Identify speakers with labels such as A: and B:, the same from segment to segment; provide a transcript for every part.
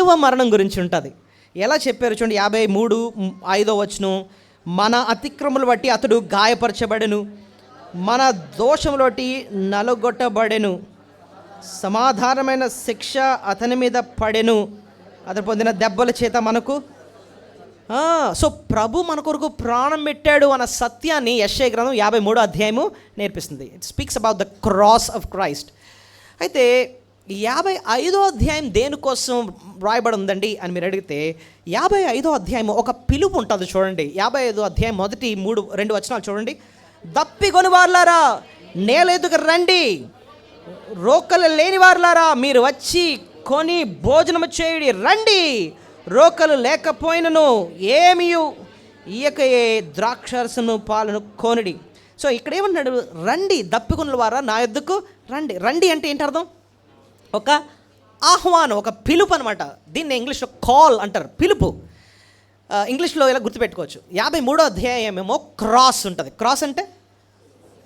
A: శిలువ మరణం గురించి ఉంటుంది. ఎలా చెప్పారు చూడండి, 53:5 మన అతిక్రమములు బట్టి అతడు గాయపరచబడెను, మన దోషములు బట్టి నలుగొట్టబడెను, సమాధానమైన శిక్ష అతని మీద పడెను, అతను పొందిన దెబ్బల చేత మనకు సో ప్రభు మన కొరకు ప్రాణం పెట్టాడు అన్న సత్యాన్ని యెషయా గ్రంథం 53 నేర్పిస్తుంది. It speaks about the cross of Christ. అయితే 55 దేనికోసం రాయబడి ఉందండి అని మీరు అడిగితే, 55 ఒక పిలుపు ఉంటుంది చూడండి. 55 మొదటి 2 వచనాలు చూడండి. దప్పికొని వారులారా నేల ఎదుగు రండి, రోకలు లేని వారులారా మీరు వచ్చి కొని భోజనము చేయుడి, రండి రోకలు లేకపోయినను ఏమీ ఇయకయే ద్రాక్షరసను పాలను కొనుడి. సో ఇక్కడ ఏమన్నాడు, రండి దప్పికొన్న వారా నా యొద్దకు రండి. రండి అంటే ఏంటి అర్థం? ఒక ఆహ్వానం, ఒక పిలుపు అనమాట. దీన్ని ఇంగ్లీష్లో కాల్ అంటారు, పిలుపు. ఇంగ్లీష్లో ఇలా గుర్తుపెట్టుకోవచ్చు. 53 క్రాస్ ఉంటుంది. క్రాస్ అంటే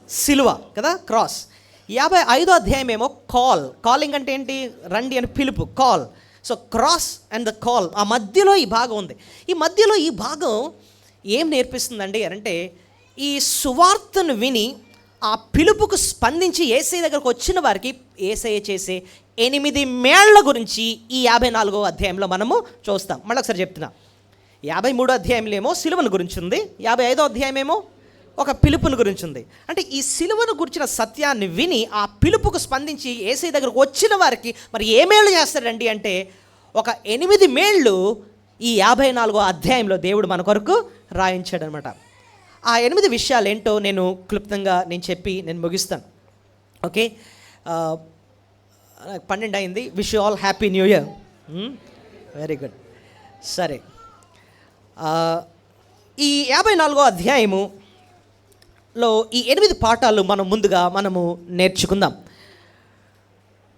A: సిలువ కదా, క్రాస్. 55 కాలింగ్ అంటే ఏంటి? రండి అని పిలుపు, call. So cross and the call, ఆ మధ్యలో ఈ భాగం ఉంది. ఈ మధ్యలో ఈ భాగం ఏం నేర్పిస్తుందండి అంటే, ఈ సువార్తను విని ఆ పిలుపుకు స్పందించి యేసయ్య దగ్గరకు వచ్చిన వారికి యేసయ్య చేసే 8 మేళ్ల గురించి ఈ 54 మనము చూస్తాం. మళ్ళీ ఒకసారి చెప్తున్నా, 53 సిలువను గురించి ఉంది, 55 ఒక పిలుపుని గురించి ఉంది. అంటే ఈ సిలువను గురించిన సత్యాన్ని విని ఆ పిలుపుకు స్పందించి యేసయ్య దగ్గరకు వచ్చిన వారికి మరి ఏ మేళ్ళు చేస్తాడండి అంటే, ఒక 8 మేళ్ళు ఈ 54 దేవుడు మన కొరకు రాయించాడు అనమాట. ఆ 8 విషయాలు ఏంటో నేను క్లుప్తంగా చెప్పి ముగిస్తాను. ఓకే, 12 అయింది. Wish you all happy new year. Very good. సరే, ఈ 54 లో ఈ 8 పాఠాలు మనము నేర్చుకుందాం.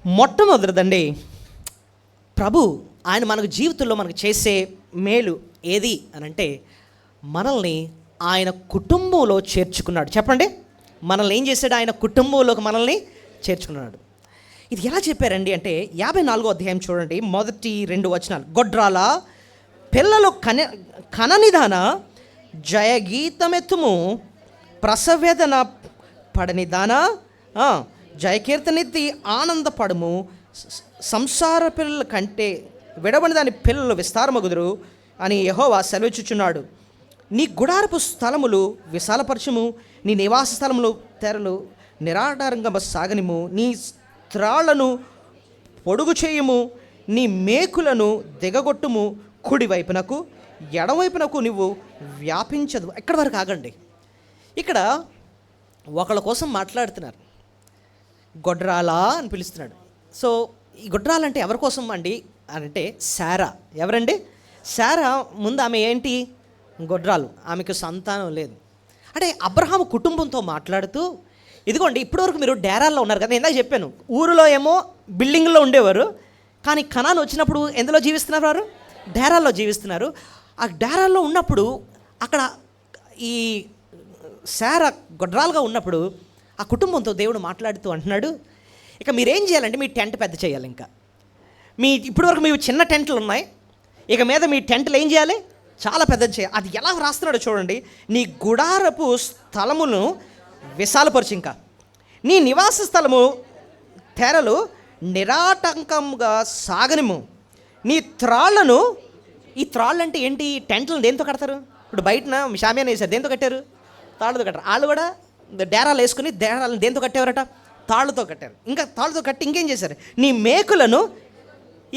A: మొట్టమొదటిదండి, ప్రభు ఆయన మనకు జీవితంలో మనకు చేసే మేలు ఏది అని అంటే, మనల్ని ఆయన కుటుంబంలో చేర్చుకున్నాడు. చెప్పండి, మనల్ని ఏం చేశాడు? ఆయన కుటుంబంలోకి మనల్ని చేర్చుకున్నాడు. ఇది ఎలా చెప్పారండి అంటే, 54 చూడండి, మొదటి 2 వచనాలు. గొడ్రాల పిల్లలు కననిదాన జయగీతమెత్తుము, ప్రసవేదన పడనిదాన జయకీర్తనెత్తి ఆనందపడము, సంసార పిల్లల కంటే విడబడిన దాని పిల్లలు విస్తారమగుదురు అని యెహోవా సెలవిచ్చుచున్నాడు. నీ గుడారపు స్థలములు విశాలపరచుము, నీ నివాస స్థలములు తెరలు నిరాడారంగా సాగనిము, నీ త్రాళ్లను పొడుగు చేయుము, నీ మేకులను దిగగొట్టుము, కుడివైపునకు ఎడవైపునకు నువ్వు వ్యాపించదు. ఎక్కడి వరకు ఆగండి. ఇక్కడ ఒకళ్ళ కోసం మాట్లాడుతున్నారు, గొడ్రాలా అని పిలుస్తున్నాడు. సో ఈ గొడ్రాలంటే ఎవరి కోసం అండి అని అంటే, శారా. ఎవరండి? శారా. ముందు ఆమె ఏంటి? గొడ్రాలు. ఆమెకు సంతానం లేదు. అంటే అబ్రహాము కుటుంబంతో మాట్లాడుతూ, ఇదిగోండి ఇప్పటివరకు మీరు డేరాల్లో ఉన్నారు కదా, ఇందాక చెప్పాను, ఊరిలో ఏమో బిల్డింగ్లో ఉండేవారు, కానీ కనాను వచ్చినప్పుడు ఎందులో జీవిస్తున్నారు? వారు డేరాల్లో జీవిస్తున్నారు. ఆ డేరాల్లో ఉన్నప్పుడు అక్కడ ఈ శారా గొడ్రాలుగా ఉన్నప్పుడు ఆ కుటుంబంతో దేవుడు మాట్లాడుతూ అంటున్నాడు, ఇక మీరేం చేయాలంటే మీ టెంట్ పెద్ద చేయాలి. ఇంకా ఇప్పటివరకు మీ చిన్న టెంట్లు ఉన్నాయి, ఇక మీద మీ టెంట్లు ఏం చేయాలి? చాలా పెద్దది చేయాలి. అది ఎలా రాస్తున్నాడో చూడండి. నీ గుడారపు స్థలమును విశాలపరచు, ఇంకా నీ నివాస స్థలము తెరలు నిరాటంకంగా సాగనిము, నీ త్రాళ్లను, ఈ త్రాళ్ళు అంటే ఏంటి? టెంట్లను దేంతో కడతారు? ఇప్పుడు బయటన షామియానా వేశారు, దేంతో కట్టారు? తాళ్ళతో కట్టారు. వాళ్ళు కూడా డేరాలు వేసుకుని డేరాలను దేంతో కట్టేవారట? తాళ్ళతో కట్టారు. ఇంకా తాళ్ళతో కట్టి ఇంకేం చేశారు? నీ మేకులను,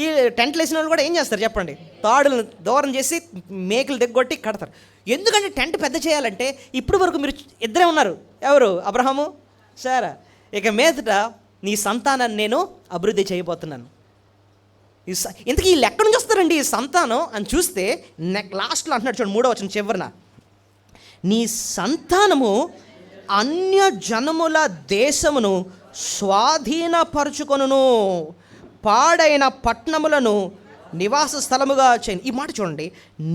A: ఈ టెంట్లు వేసిన వాళ్ళు కూడా ఏం చేస్తారు చెప్పండి? తాడులను దూరం చేసి మేకులు దిగ్గొట్టి కడతారు. ఎందుకంటే టెంట్ పెద్ద చేయాలంటే, ఇప్పుడు వరకు మీరు ఇద్దరే ఉన్నారు. ఎవరు? అబ్రహాము, శారా. ఇక మీదట నీ సంతానాన్ని నేను అభివృద్ధి చేయబోతున్నాను. ఇంతకీ వీళ్ళు ఎక్కడి నుంచి వస్తారండి ఈ సంతానం అని చూస్తే, లాస్ట్లో అంటున్నాడు చూడండి, 3వ వచనం చివరన, నీ సంతానము అన్య జనముల దేశమును స్వాధీనపరుచుకొనును, పాడైన పట్టణములను నివాస స్థలముగా చేయను. ఈ మాట చూడండి,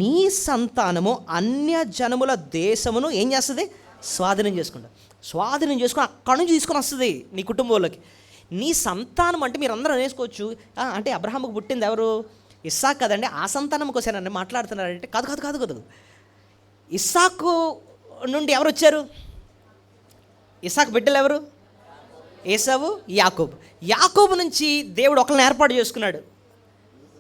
A: నీ సంతానము అన్య జనముల దేశమును ఏం చేస్తుంది? స్వాధీనం చేసుకుంటా. స్వాధీనం చేసుకుని అక్కడి నుంచి తీసుకొని వస్తుంది నీ కుటుంబంలోకి. నీ సంతానం అంటే మీరు అందరూ అనేసుకోవచ్చు, అంటే అబ్రహాముకు పుట్టింది ఎవరు? ఇస్సాకు కదండి, ఆ సంతానం కోసం నన్ను మాట్లాడుతున్నారంటే కాదు కాదు కాదు కాదు. ఇస్సాకు నుండి ఎవరు వచ్చారు? ఇస్సాకు బిడ్డలు ఎవరు? ఏసావు, యాకోబు. యాకోబు నుంచి దేవుడు ఒకరిని ఏర్పాటు చేసుకున్నాడు,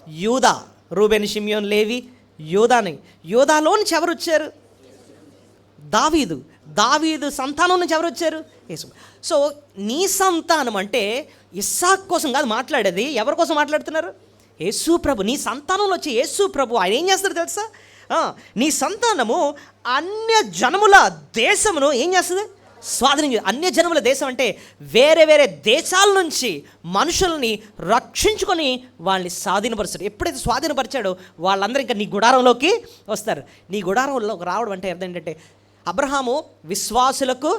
A: యూదా. రూబెన్, షిమ్యోన్, లేవి, యూదాని. యూదాలో నుంచి ఎవరు వచ్చారు? దావీదు. దావీదు సంతానం నుంచి ఎవరు వచ్చారు? యేసు. సో నీ సంతానం అంటే ఇస్సాకు కోసం కాదు మాట్లాడేది, ఎవరి కోసం మాట్లాడుతున్నారు? యేసు ప్రభు. నీ సంతానంలో వచ్చి యేసు ప్రభు ఆయన ఏం చేస్తారు తెలుసా? నీ సంతానము అన్య జనముల దేశమును ఏం చేస్తుంది? స్వాధీనం. అన్య జనముల దేశం అంటే వేరే వేరే దేశాల నుంచి మనుషుల్ని రక్షించుకొని వాళ్ళని స్వాధీనపరుస్తాడు. ఎప్పుడైతే స్వాధీనపరిచాడో వాళ్ళందరూ ఇంకా నీ గుడారంలోకి వస్తారు. నీ గుడారంలోకి రావడం అంటే అర్థం ఏంటంటే, అబ్రహాము విశ్వాసులకు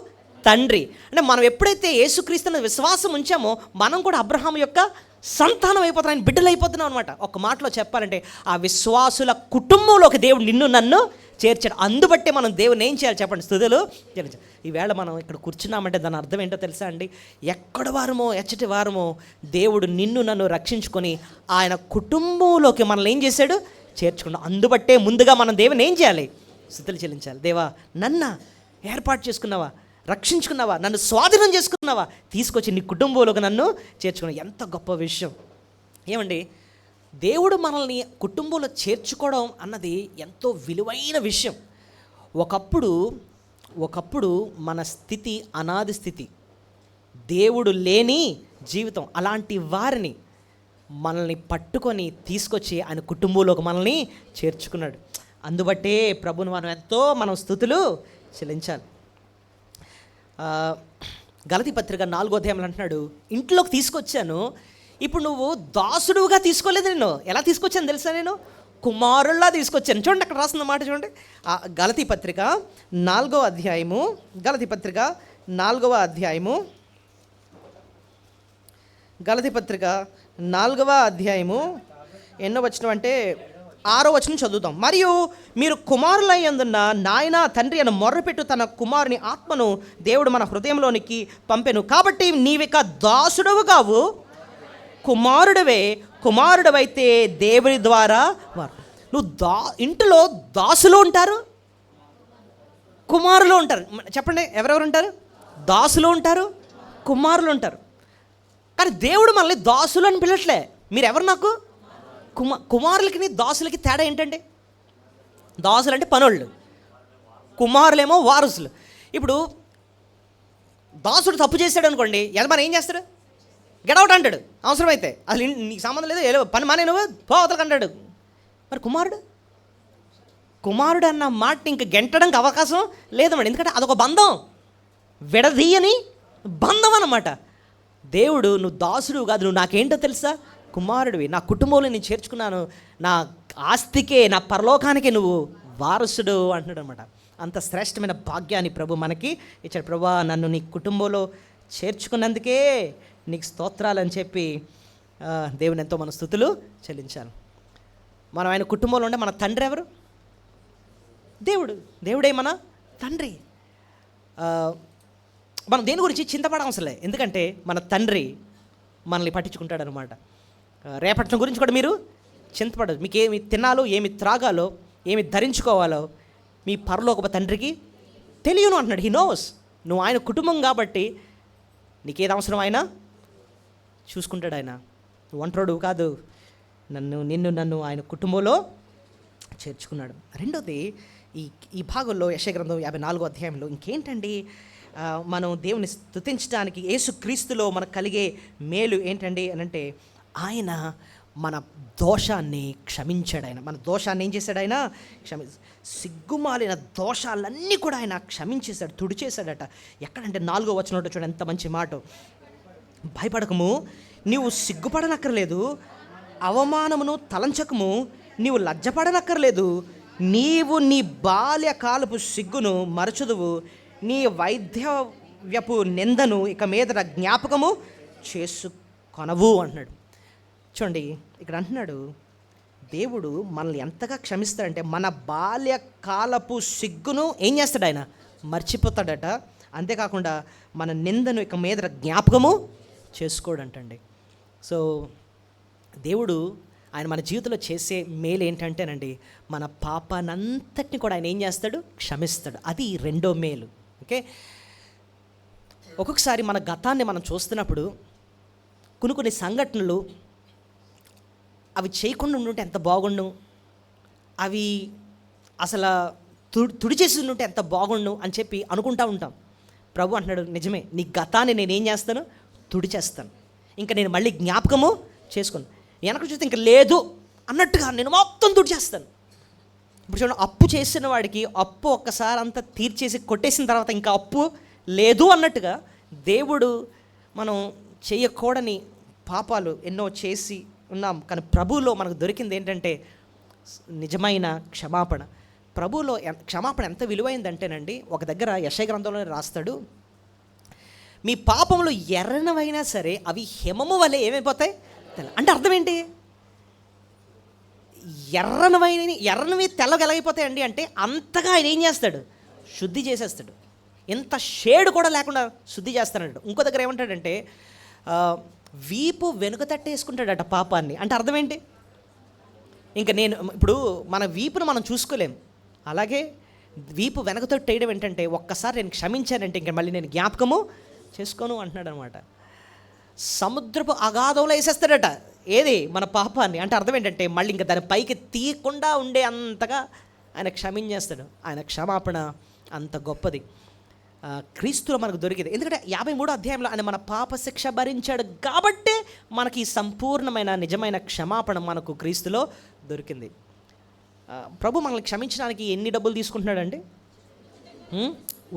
A: తండ్రి. అంటే మనం ఎప్పుడైతే యేసుక్రీస్తుని విశ్వాసం ఉంచామో మనం కూడా అబ్రహాం యొక్క సంతానం అయిపోతున్నాం, ఆయన బిడ్డలు అయిపోతున్నాం అనమాట. ఒక మాటలో చెప్పాలంటే ఆ విశ్వాసుల కుటుంబంలోకి దేవుడు నిన్ను నన్ను చేర్చాడు. అందుబట్టే మనం దేవుని ఏం చేయాలి చెప్పండి? స్తుతులు చెల్లించాలి. ఈవేళ మనం ఇక్కడ కూర్చున్నామంటే దాని అర్థం ఏంటో తెలుసా అండి? ఎక్కడ వారమో ఎచ్చటి వారమో దేవుడు నిన్ను నన్ను రక్షించుకొని ఆయన కుటుంబంలోకి మనల్ని ఏం చేశాడు? చేర్చుకున్నాడు. అందుబట్టే ముందుగా మనం దేవుని ఏం చేయాలి? స్తుతులు చెల్లించాలి. దేవా, నన్ను ఏర్పాటు చేసుకున్నావా, రక్షించుకున్నావా, నన్ను స్వాధీనం చేసుకున్నావా, తీసుకొచ్చి నీ కుటుంబంలోకి నన్ను చేర్చుకున్నావు. ఎంత గొప్ప విషయం ఏమండి! దేవుడు మనల్ని కుటుంబంలో చేర్చుకోవడం అన్నది ఎంతో విలువైన విషయం. ఒకప్పుడు మన స్థితి అనాది స్థితి, దేవుడు లేని జీవితం. అలాంటి వారిని మనల్ని పట్టుకొని తీసుకొచ్చి ఆయన కుటుంబంలోకి మనల్ని చేర్చుకున్నాడు. అందుబట్టే ప్రభుని మనం స్తుతులు చెల్లించాలి. గలతీ పత్రిక 4వ అధ్యాయంలో అంటున్నాడు, ఇంట్లోకి తీసుకొచ్చాను. ఇప్పుడు నువ్వు దాసుడుగా తీసుకోలేదు, నేను ఎలా తీసుకొచ్చాను తెలుసా? నేను కుమారుల్లా తీసుకొచ్చాను. చూడండి అక్కడ రాసిన మాట చూడండి. గలతీ పత్రిక 4వ అధ్యాయము, గలతీ పత్రిక 4వ అధ్యాయము, గలతీ పత్రిక 4వ అధ్యాయము ఎన్నో వచనం అంటే 6వ వచనం చదువుతాం. మరియు మీరు కుమారులయ్యందున్న నాయన తండ్రి అని మొర్రపెట్టు తన కుమారుని ఆత్మను దేవుడు మన హృదయంలోనికి పంపెను. కాబట్టి నీవిక దాసుడవు కావు, కుమారుడివే. కుమారుడివైతే దేవుని ద్వారా వారు. నువ్వు ఇంటిలో దాసులు ఉంటారు, కుమారులు ఉంటారు. చెప్పండి, ఎవరెవరు ఉంటారు? దాసులు ఉంటారు, కుమారులు ఉంటారు. కానీ దేవుడు మనల్ని దాసులు అని పిలట్లే. మీరెవరు నాకు? కుమారులకి దాసులకి తేడా ఏంటంటే, దాసులు అంటే పనోళ్ళు, కుమారులేమో వారసులు. ఇప్పుడు దాసుడు తప్పు చేశాడు అనుకోండి, యజమాని ఏం చేస్తాడు? గెడౌట్ అంటాడు. అవసరమైతే అసలు నీకు సంబంధం లేదు, పని మానే నువ్వు పోవతలకు అంటాడు. మరి కుమారుడు అన్న మాట ఇంక గెంటడానికి అవకాశం లేదన్నమాట. ఎందుకంటే అదొక బంధం, విడదీయని బంధం అన్నమాట. దేవుడు నువ్వు దాసుడు కాదు, నువ్వు నాకేంటో తెలుసా? కుమారుడివి. నా కుటుంబంలో నేను చేర్చుకున్నాను, నా ఆస్తికే, నా పరలోకానికే నువ్వు వారసుడు అంటున్నాడు అనమాట. అంత శ్రేష్టమైన భాగ్యాన్ని ప్రభు మనకి ఇచ్చాడు. ప్రభా, నన్ను నీ కుటుంబంలో చేర్చుకున్నందుకే నీకు స్తోత్రాలు అని చెప్పి దేవుని ఎంతో మన స్తుతులు చెల్లించాలి. మనం ఆయన కుటుంబంలో ఉండే మన తండ్రి ఎవరు? దేవుడే మన తండ్రి. మనం దేని గురించి చింతపడవసరం లేదు, ఎందుకంటే మన తండ్రి మనల్ని పట్టించుకుంటాడు అనమాట. రేపటి గురించి కూడా మీరు చింతపడదు. మీకు ఏమి తినాలో, ఏమి త్రాగాలో, ఏమి ధరించుకోవాలో మీ పరలోకపు తండ్రికి తెలియను అంటున్నాడు. He knows. నువ్వు ఆయన కుటుంబం కాబట్టి నీకేది అవసరం ఆయన చూసుకుంటాడు. ఆయన నువ్వు ఒంటరోడు కాదు, నన్ను ఆయన కుటుంబంలో చేర్చుకున్నాడు. రెండోది, ఈ భాగంలో యెషయా గ్రంథం 54వ అధ్యాయంలో ఇంకేంటండి, మనం దేవుని స్తుతించడానికి యేసుక్రీస్తులో మనకు కలిగే మేలు ఏంటండి అని అంటే, ఆయన మన దోషాన్ని క్షమించాడు. ఆయన మన దోషాన్ని ఏం చేశాడు? ఆయన సిగ్గుమాలిన దోషాలన్నీ కూడా ఆయన క్షమించేశాడు, తుడిచేశాడట. ఎక్కడంటే 4వ వచనంలో చూడండి, ఎంత మంచి మాట. భయపడకము, నీవు సిగ్గుపడనక్కర్లేదు, అవమానమును తలంచకము, నీవు లజ్జపడనక్కర్లేదు. నీవు నీ బాల్యకాలపు సిగ్గును మరచుదువు, నీ వైద్యవ్యపు నిందను ఇక మీదట జ్ఞాపకము చేసుకొనవు అంటున్నాడు. చూడండి, ఇక్కడ అంటున్నాడు దేవుడు మనల్ని ఎంతగా క్షమిస్తాడంటే, మన బాల్యకాలపు సిగ్గును ఏం చేస్తాడు? ఆయన మర్చిపోతాడట. అంతేకాకుండా మన నిందను ఇక మీదట జ్ఞాపకము చేసుకోడంటండి. సో దేవుడు ఆయన మన జీవితంలో చేసే మేలు ఏంటంటేనండి, మన పాపానంతటిని కూడా ఆయన ఏం చేస్తాడు? క్షమిస్తాడు. అది రెండో మేలు. ఓకే, ఒక్కొక్కసారి మన గతాన్ని మనం చూస్తున్నప్పుడు కొన్ని సంఘటనలు అవి చేయకుండా ఉండుంటే ఎంత బాగుండు, అవి అసలు తుడిచేసి ఉంటే ఎంత బాగుండు అని చెప్పి అనుకుంటా ఉంటాం. ప్రభు అంటున్నాడు, నిజమే, నీ గతాన్ని నేనేం చేస్తాను? తుడిచేస్తాను. ఇంకా నేను మళ్ళీ జ్ఞాపకము చేసుకోను. వెనక చూస్తే ఇంకా లేదు అన్నట్టుగా నేను మొత్తం తుడిచేస్తాను. ఇప్పుడు చూడండి, అప్పు చేసిన వాడికి అప్పు ఒక్కసారి అంతా తీర్చేసి కొట్టేసిన తర్వాత ఇంకా అప్పు లేదు అన్నట్టుగా దేవుడు మనం చేయకూడని పాపాలు ఎన్నో చేసి ఉన్నాం. కానీ ప్రభువులో మనకు దొరికింది ఏంటంటే నిజమైన క్షమాపణ. ప్రభువులో క్షమాపణ ఎంత విలువైందంటేనండి, ఒక దగ్గర యెషయా గ్రంథంలో రాస్తాడు, మీ పాపములు ఎర్రనవైనా సరే అవి హిమము వలె ఏమైపోతాయి అంటే అర్థం ఏంటి? ఎర్రనవి తెల్లగా ఎలాగైపోతాయండి అంటే అంతగా ఆయన ఏం చేస్తాడు? శుద్ధి చేసేస్తాడు. ఎంత షేడ్ కూడా లేకుండా శుద్ధి చేస్తాడు. ఇంకో దగ్గర ఏమంటాడంటే వీపు వెనుక తట్టేసుకుంటాడట పాపాన్ని. అంటే అర్థం ఏంటి? ఇంకా నేను ఇప్పుడు మన వీపును మనం చూసుకోలేం, అలాగే వీపు వెనక తట్టేయడం ఏంటంటే ఒక్కసారి నేను క్షమించానంటే ఇంకా మళ్ళీ నేను జ్ఞాపకము చేసుకోను అంటున్నాడు అనమాట. సముద్రపు అగాధంలో వేసేస్తాడట ఏది? మన పాపాన్ని. అంటే అర్థం ఏంటంటే మళ్ళీ ఇంకా దాని పైకి తీయకుండా ఉండే అంతగా ఆయన క్షమించేస్తాడు. ఆయన క్షమాపణ అంత గొప్పది. క్రీస్తులో మనకు దొరికింది. ఎందుకంటే 53వ అధ్యాయంలో ఆయన మన పాప శిక్ష భరించాడు కాబట్టే మనకి సంపూర్ణమైన నిజమైన క్షమాపణ మనకు క్రీస్తులో దొరికింది. ప్రభు మనల్ని క్షమించడానికి ఎన్ని డబ్బులు తీసుకుంటున్నాడండి?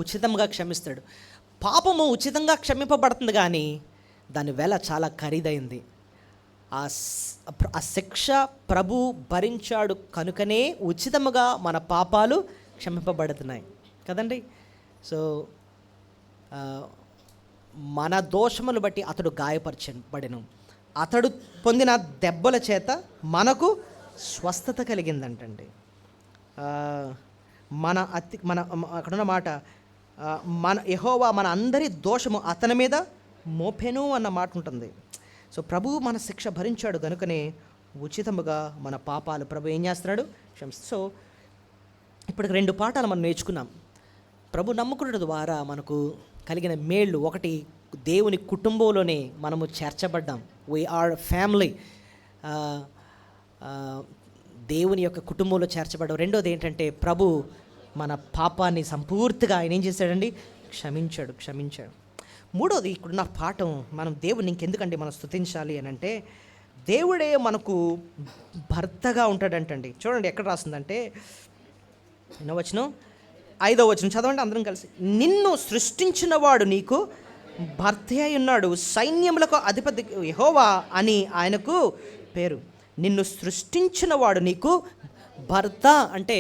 A: ఉచితంగా క్షమిస్తాడు. పాపము ఉచితంగా క్షమింపబడుతుంది, కానీ దాని వెల చాలా ఖరీదైంది. ఆ శిక్ష ప్రభు భరించాడు కనుకనే ఉచితముగా మన పాపాలు క్షమింపబడుతున్నాయి కదండి. సో మన దోషములు బట్టి అతడు గాయపరచబడెను, అతడు పొందిన దెబ్బల చేత మనకు స్వస్థత కలిగిందంటండి. మన అక్కడున్న మాట, మన యెహోవా మన అందరి దోషము అతని మీద మోపెను అన్న మాట ఉంటుంది. సో ప్రభువు మన శిక్ష భరించాడు కనుకనే ఉచితముగా మన పాపాలు ప్రభు ఏం చేస్తున్నాడు? క్షమిస్తాడు. సో ఇప్పటికి 2 పాఠాలు మనం నేర్చుకున్నాం. ప్రభు నమ్ముకున్న ద్వారా మనకు కలిగిన మేళ్ళు, ఒకటి దేవుని కుటుంబంలోనే మనము చేర్చబడ్డాం, వీఆర్ ఫ్యామిలీ, దేవుని యొక్క కుటుంబంలో చేర్చబడ్డాం. రెండోది ఏంటంటే ప్రభు మన పాపాన్ని సంపూర్తిగా ఆయన ఏం చేశాడండి? క్షమించాడు. మూడోది ఇక్కడున్న పాఠం, మనం దేవుని ఇంకెందుకండి మనం స్తుతించాలి అని అంటే, దేవుడే మనకు భర్తగా ఉంటాడంటండి. చూడండి ఎక్కడ రాస్తుందంటే, ఎన్నో వచనం? 5వ వచనం చదవండి అందరం కలిసి. నిన్ను సృష్టించిన వాడు నీకు భర్త అయి ఉన్నాడు, సైన్యములకు అధిపతి యెహోవా అని ఆయనకు పేరు. నిన్ను సృష్టించిన వాడు నీకు భర్త అంటే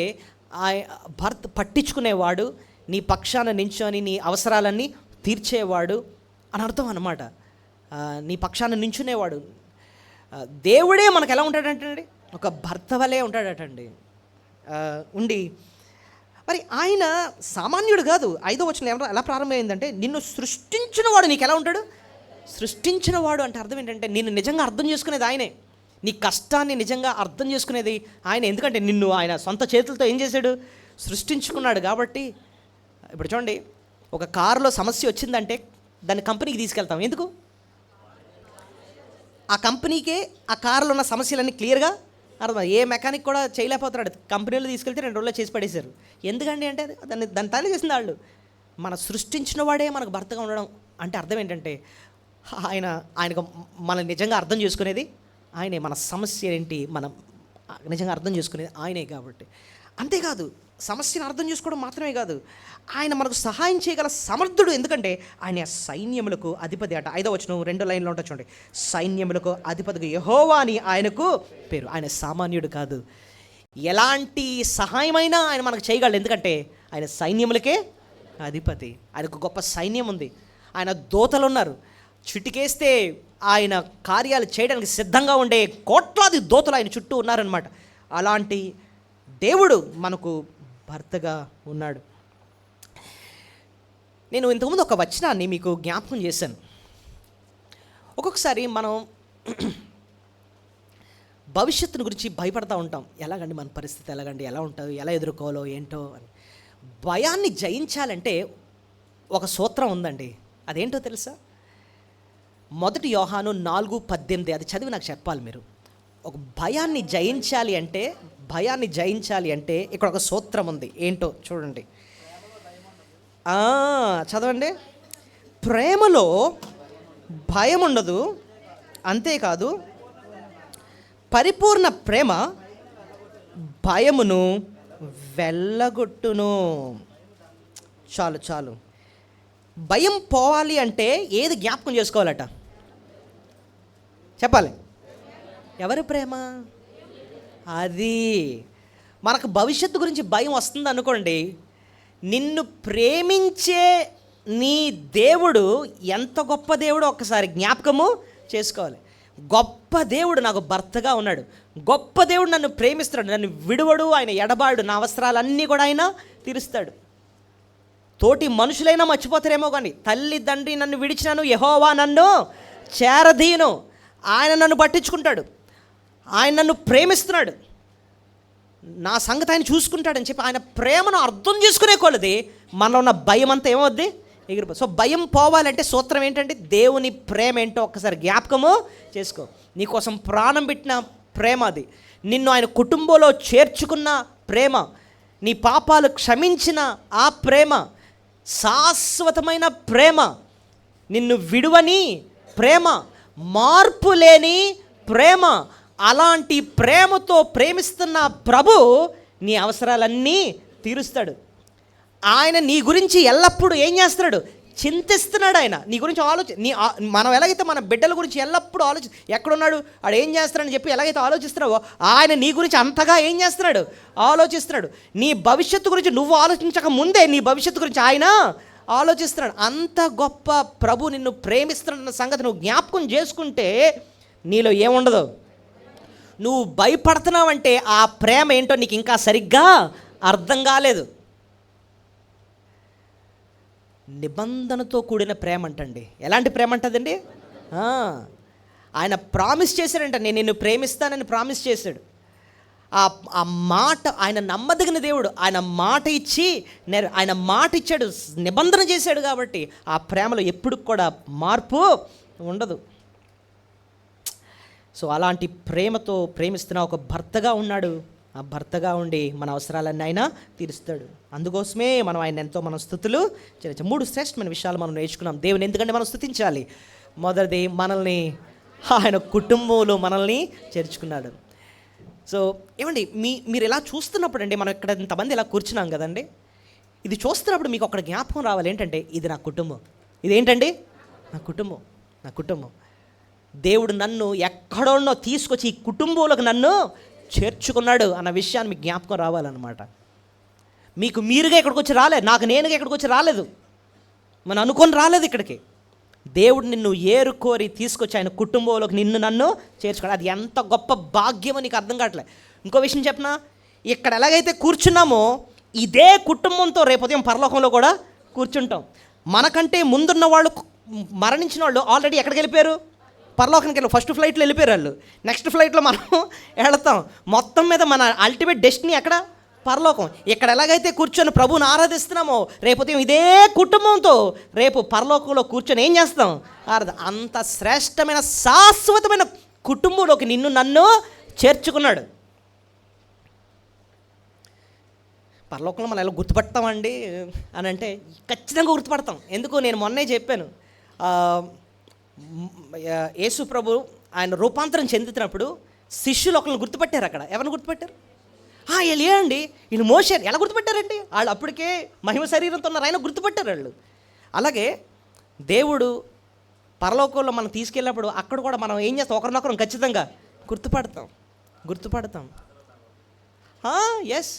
A: భర్త పట్టించుకునేవాడు, నీ పక్షాన నించొని నీ అవసరాలన్నీ తీర్చేవాడు అని అర్థం అన్నమాట. నీ పక్షాన నించునేవాడు. దేవుడే మనకు ఎలా ఉంటాడంటండి? ఒక భర్త వలే ఉంటాడటండి. ఉండి మరి ఆయన సామాన్యుడు కాదు. 5వ వచనం ఎలా ప్రారంభమైందంటే, నిన్ను సృష్టించిన వాడు నీకు ఎలా ఉంటాడు? సృష్టించిన వాడు అంటే అర్థం ఏంటంటే నిన్ను నిజంగా అర్థం చేసుకునేది ఆయనే, నీ కష్టాన్ని నిజంగా అర్థం చేసుకునేది ఆయన. ఎందుకంటే నిన్ను ఆయన సొంత చేతులతో ఏం చేశాడు? సృష్టించుకున్నాడు. కాబట్టి ఇప్పుడు చూడండి, ఒక కారులో సమస్య వచ్చిందంటే దాన్ని కంపెనీకి తీసుకెళ్తాం. ఎందుకు? ఆ కంపెనీకే ఆ కారులో ఉన్న సమస్యలన్నీ క్లియర్గా అర్థం. ఏ మెకానిక్ కూడా చేయలేకపోతున్నాడు. కంపెనీలో తీసుకెళ్తే 2 రోజుల్లో చేసి పడేశారు. ఎందుకండి అంటే దాన్ని తయారు చేసిన వాళ్ళు. మన సృష్టించిన వాడే మనకు భర్తగా ఉండడం అంటే అర్థం ఏంటంటే ఆయనకు మనం నిజంగా అర్థం చేసుకునేది ఆయనే. మన సమస్య ఏంటి మనం నిజంగా అర్థం చేసుకునేది ఆయనే. కాబట్టి అంతేకాదు, సమస్యను అర్థం చేసుకోవడం మాత్రమే కాదు, ఆయన మనకు సహాయం చేయగల సమర్థుడు. ఎందుకంటే ఆయన సైన్యములకు అధిపతి అట. 5వ వచనం 2 లైన్లో ఉంటుంది చూడండి. సైన్యములకు అధిపతిగా యెహోవా అని ఆయనకు పేరు. ఆయన సామాన్యుడు కాదు. ఎలాంటి సహాయమైనా ఆయన మనకు చేయగలడు. ఎందుకంటే ఆయన సైన్యములకే అధిపతి. ఆయనకు గొప్ప సైన్యం ఉంది. ఆయన దూతలు ఉన్నారు. చిటికేస్తే ఆయన కార్యాలు చేయడానికి సిద్ధంగా ఉండే కోట్లాది దూతలు ఆయన చుట్టూ ఉన్నారనమాట. అలాంటి దేవుడు మనకు భర్తగా ఉన్నాడు. నేను ఇంతకుముందు ఒక వచనాన్ని మీకు జ్ఞాపకం చేశాను. ఒక్కొక్కసారి మనం భవిష్యత్తును గురించి భయపడతా ఉంటాం. ఎలాగండి మన పరిస్థితి, ఎలాగండి, ఎలా ఉంటుంది, ఎలా ఎదుర్కోవాలో ఏంటో అని. భయాన్ని జయించాలంటే ఒక సూత్రం ఉందండి. అదేంటో తెలుసా? 1 యోహాను 4:18 అది చదివి నాకు చెప్పాలి మీరు. ఒక భయాన్ని జయించాలి అంటే ఇక్కడ ఒక సూత్రం ఉంది. ఏంటో చూడండి. చదవండి. ప్రేమలో భయం ఉండదు, అంతేకాదు పరిపూర్ణ ప్రేమ భయమును వెళ్ళగొట్టును. చాలు. భయం పోవాలి అంటే ఏది జ్ఞాపకం చేసుకోవాలట? చెప్పాలి. ఎవరి ప్రేమ? అది. మనకు భవిష్యత్తు గురించి భయం వస్తుంది అనుకోండి, నిన్ను ప్రేమించే నీ దేవుడు ఎంత గొప్ప దేవుడో ఒక్కసారి జ్ఞాపకము చేసుకోవాలి. గొప్ప దేవుడు నాకు భర్తగా ఉన్నాడు, గొప్ప దేవుడు నన్ను ప్రేమిస్తున్నాడు, నన్ను విడువడు, ఆయన ఎడబాడు, నా అవసరాలన్నీ కూడా ఆయన తీరుస్తాడు. తోటి మనుషులైనా మర్చిపోతారేమో కానీ తల్లి తండ్రి నన్ను విడిచినాను, యెహోవా నన్ను చేరదీయును. ఆయన నన్ను పట్టించుకుంటాడు, ఆయన నన్ను ప్రేమిస్తున్నాడు, నా సంగతి ఆయన చూసుకుంటాడని చెప్పి ఆయన ప్రేమను అర్థం చేసుకునే కొలది మనలో ఉన్న భయం అంతా ఏమవుద్ది? ఎగిరిపో. సో భయం పోవాలంటే సూత్రం ఏంటంటే దేవుని ప్రేమ ఏంటో ఒక్కసారి జ్ఞాపకము చేసుకో. నీకోసం ప్రాణం పెట్టిన ప్రేమ అది, నిన్ను ఆయన కుటుంబంలో చేర్చుకున్న ప్రేమ, నీ పాపాలు క్షమించిన ఆ ప్రేమ, శాశ్వతమైన ప్రేమ, నిన్ను విడువని ప్రేమ, మార్పు లేని ప్రేమ. అలాంటి ప్రేమతో ప్రేమిస్తున్న ప్రభు నీ అవసరాలన్నీ తీరుస్తాడు. ఆయన నీ గురించి ఎల్లప్పుడూ ఏం చేస్తున్నాడు? చింతిస్తున్నాడు. ఆయన నీ గురించి మనం ఎలాగైతే మన బిడ్డల గురించి ఎల్లప్పుడూ ఎక్కడున్నాడు, వాడు ఏం చేస్తున్నాడని చెప్పి ఎలాగైతే ఆలోచిస్తున్నావో ఆయన నీ గురించి అంతగా ఏం చేస్తున్నాడు? ఆలోచిస్తున్నాడు. నీ భవిష్యత్తు గురించి నువ్వు ఆలోచించక ముందే నీ భవిష్యత్తు గురించి ఆయన ఆలోచిస్తున్నాడు. అంత గొప్ప ప్రభు నిన్ను ప్రేమిస్తున్న సంగతి నువ్వు జ్ఞాపకం చేసుకుంటే నీలో ఏముండదు. నువ్వు భయపడుతున్నావంటే ఆ ప్రేమ ఏంటో నీకు ఇంకా సరిగ్గా అర్థం కాలేదు. నిబంధనతో కూడిన ప్రేమ అంటండి. ఎలాంటి ప్రేమ అంటదండి? ఆయన ప్రామిస్ చేశాడంట, నేను నిన్ను ప్రేమిస్తానని ప్రామిస్ చేశాడు. ఆ మాట, ఆయన నమ్మదగిన దేవుడు, ఆయన మాట ఇచ్చాడు, నిబంధన చేశాడు. కాబట్టి ఆ ప్రేమలో ఎప్పుడు కూడా మార్పు ఉండదు. సో అలాంటి ప్రేమతో ప్రేమిస్తున్న ఒక భర్తగా ఉన్నాడు. ఆ భర్తగా ఉండి మన అవసరాలన్నీ ఆయన తీరుస్తాడు. అందుకోసమే మనం ఆయన ఎంతో స్తుతులు చేయవచ్చు. 3 శ్రేష్టమైన విషయాలు మనం నేర్చుకున్నాం. దేవుని ఎందుకంటే మనం స్తుతించాలి. మొదటిది, మనల్ని ఆయన కుటుంబంలో మనల్ని చేర్చుకున్నాడు. సో ఏమండి, మీరు ఇలా చూస్తున్నప్పుడు అండి, మనం ఇక్కడ ఇంతమంది ఇలా కూర్చున్నాం కదండి, ఇది చూస్తున్నప్పుడు మీకు ఒక జ్ఞాపకం రావాలి. ఏంటంటే ఇది నా కుటుంబం. ఇదేంటండి? నా కుటుంబం. దేవుడు నన్ను ఎక్కడోనో తీసుకొచ్చి ఈ కుటుంబంలోకి నన్ను చేర్చుకున్నాడు అన్న విషయాన్ని మీకు జ్ఞాపకం రావాలన్నమాట. మీకు మీరుగా ఇక్కడికి వచ్చి రాలేదు, నాకు నేనుగా ఇక్కడికి వచ్చి రాలేదు, మనం అనుకొని రాలేదు ఇక్కడికి. దేవుడు నిన్ను ఏరుకోరి తీసుకొచ్చి ఆయన కుటుంబంలోకి నన్ను చేర్చుకోండి. అది ఎంత గొప్ప భాగ్యమో నీకు అర్థం కావట్లే. ఇంకో విషయం చెప్పనా, ఇక్కడ ఎలాగైతే కూర్చున్నామో ఇదే కుటుంబంతో రేపు ఉదయం పరలోకంలో కూడా కూర్చుంటాం. మనకంటే ముందున్న వాళ్ళు, మరణించిన వాళ్ళు ఆల్రెడీ ఎక్కడికి వెళ్ళిపోయారు? పరలోకానికి వెళ్ళి ఫస్ట్ ఫ్లైట్లో వెళ్ళిపోయారు వాళ్ళు. నెక్స్ట్ ఫ్లైట్లో మనం వెళతాం. మొత్తం మీద మన అల్టిమేట్ డెస్టినీ ఎక్కడ? పరలోకం. ఇక్కడ ఎలాగైతే కూర్చొని ప్రభువుని ఆరాధిస్తున్నామో రేపు ఉదయం ఇదే కుటుంబంతో రేపు పరలోకంలో కూర్చొని ఏం చేస్తాం? అంత శ్రేష్టమైన శాశ్వతమైన కుటుంబంలోకి నన్ను చేర్చుకున్నాడు. పరలోకంలో మనం ఎలా గుర్తుపడతామండి అని అంటే ఖచ్చితంగా గుర్తుపడతాం. ఎందుకు, నేను మొన్నే చెప్పాను, యేసు ప్రభు ఆయన రూపాంతరం చెందుతున్నప్పుడు శిష్యులు ఒకరిని గుర్తుపట్టారు. అక్కడ ఎవరిని గుర్తుపట్టారు? ఎలియా అండి, వీళ్ళు మోషే. ఎలా గుర్తుపట్టారండి? వాళ్ళు అప్పటికే మహిమ శరీరంతో ఉన్నారు, ఆయన గుర్తుపట్టారు వాళ్ళు. అలాగే దేవుడు పరలోకంలో మనం తీసుకెళ్ళినప్పుడు అక్కడ కూడా మనం ఏం చేస్తాం? ఒకరినొకరం ఖచ్చితంగా గుర్తుపడతాం. ఎస్,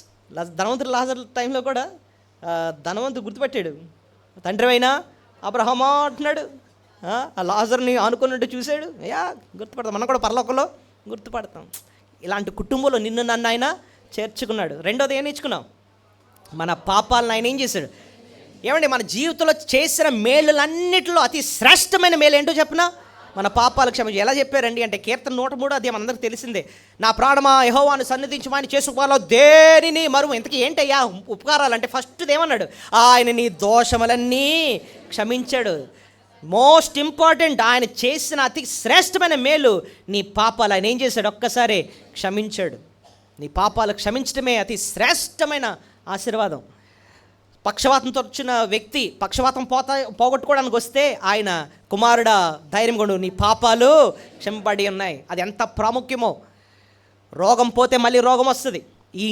A: ధనవంతుడు లాజరు టైంలో కూడా ధనవంతుడు గుర్తుపట్టాడు. తండ్రి అయినా అబ్రహామా అంటున్నాడు, ఆ లాజర్ని ఆనుకున్నట్టు చూశాడు. గుర్తుపడతాం. మనం కూడా పరలోకంలో గుర్తుపడతాం. ఇలాంటి కుటుంబంలో నన్ను ఆయన చేర్చుకున్నాడు. రెండోది ఏం నేర్చుకున్నాం? మన పాపాలను ఆయన ఏం చేశాడు? ఏమండి, మన జీవితంలో చేసిన మేలులన్నిటిలో అతి శ్రేష్టమైన మేలు ఏంటో చెప్పినా మన పాపాలు క్షమించు. ఎలా చెప్పారండి అంటే కీర్తన 103 అది మనందరికీ తెలిసిందే. నా ప్రాణమా యెహోవాను సన్నిధించమని చేసుకోవాలో దేనిని మరువు. ఇంతకీ ఏంటయ్యా ఉపకారాలు అంటే ఫస్ట్ ఏమన్నాడు, ఆయన నీ దోషములన్నీ క్షమించాడు. మోస్ట్ ఇంపార్టెంట్, ఆయన చేసిన అతి శ్రేష్టమైన మేలు నీ పాపాలు ఆయన ఏం చేశాడు, ఒక్కసారి క్షమించాడు. నీ పాపాలు క్షమించడమే అతి శ్రేష్టమైన ఆశీర్వాదం. పక్షవాతంతో వచ్చిన వ్యక్తి పక్షవాతం పోగొట్టుకోవడానికి వస్తే ఆయన కుమారుడా ధైర్యం కొడు, నీ పాపాలు క్షమింపబడి ఉన్నాయి. అది ఎంత ప్రాముఖ్యమో. రోగం పోతే మళ్ళీ రోగం వస్తుంది. ఈ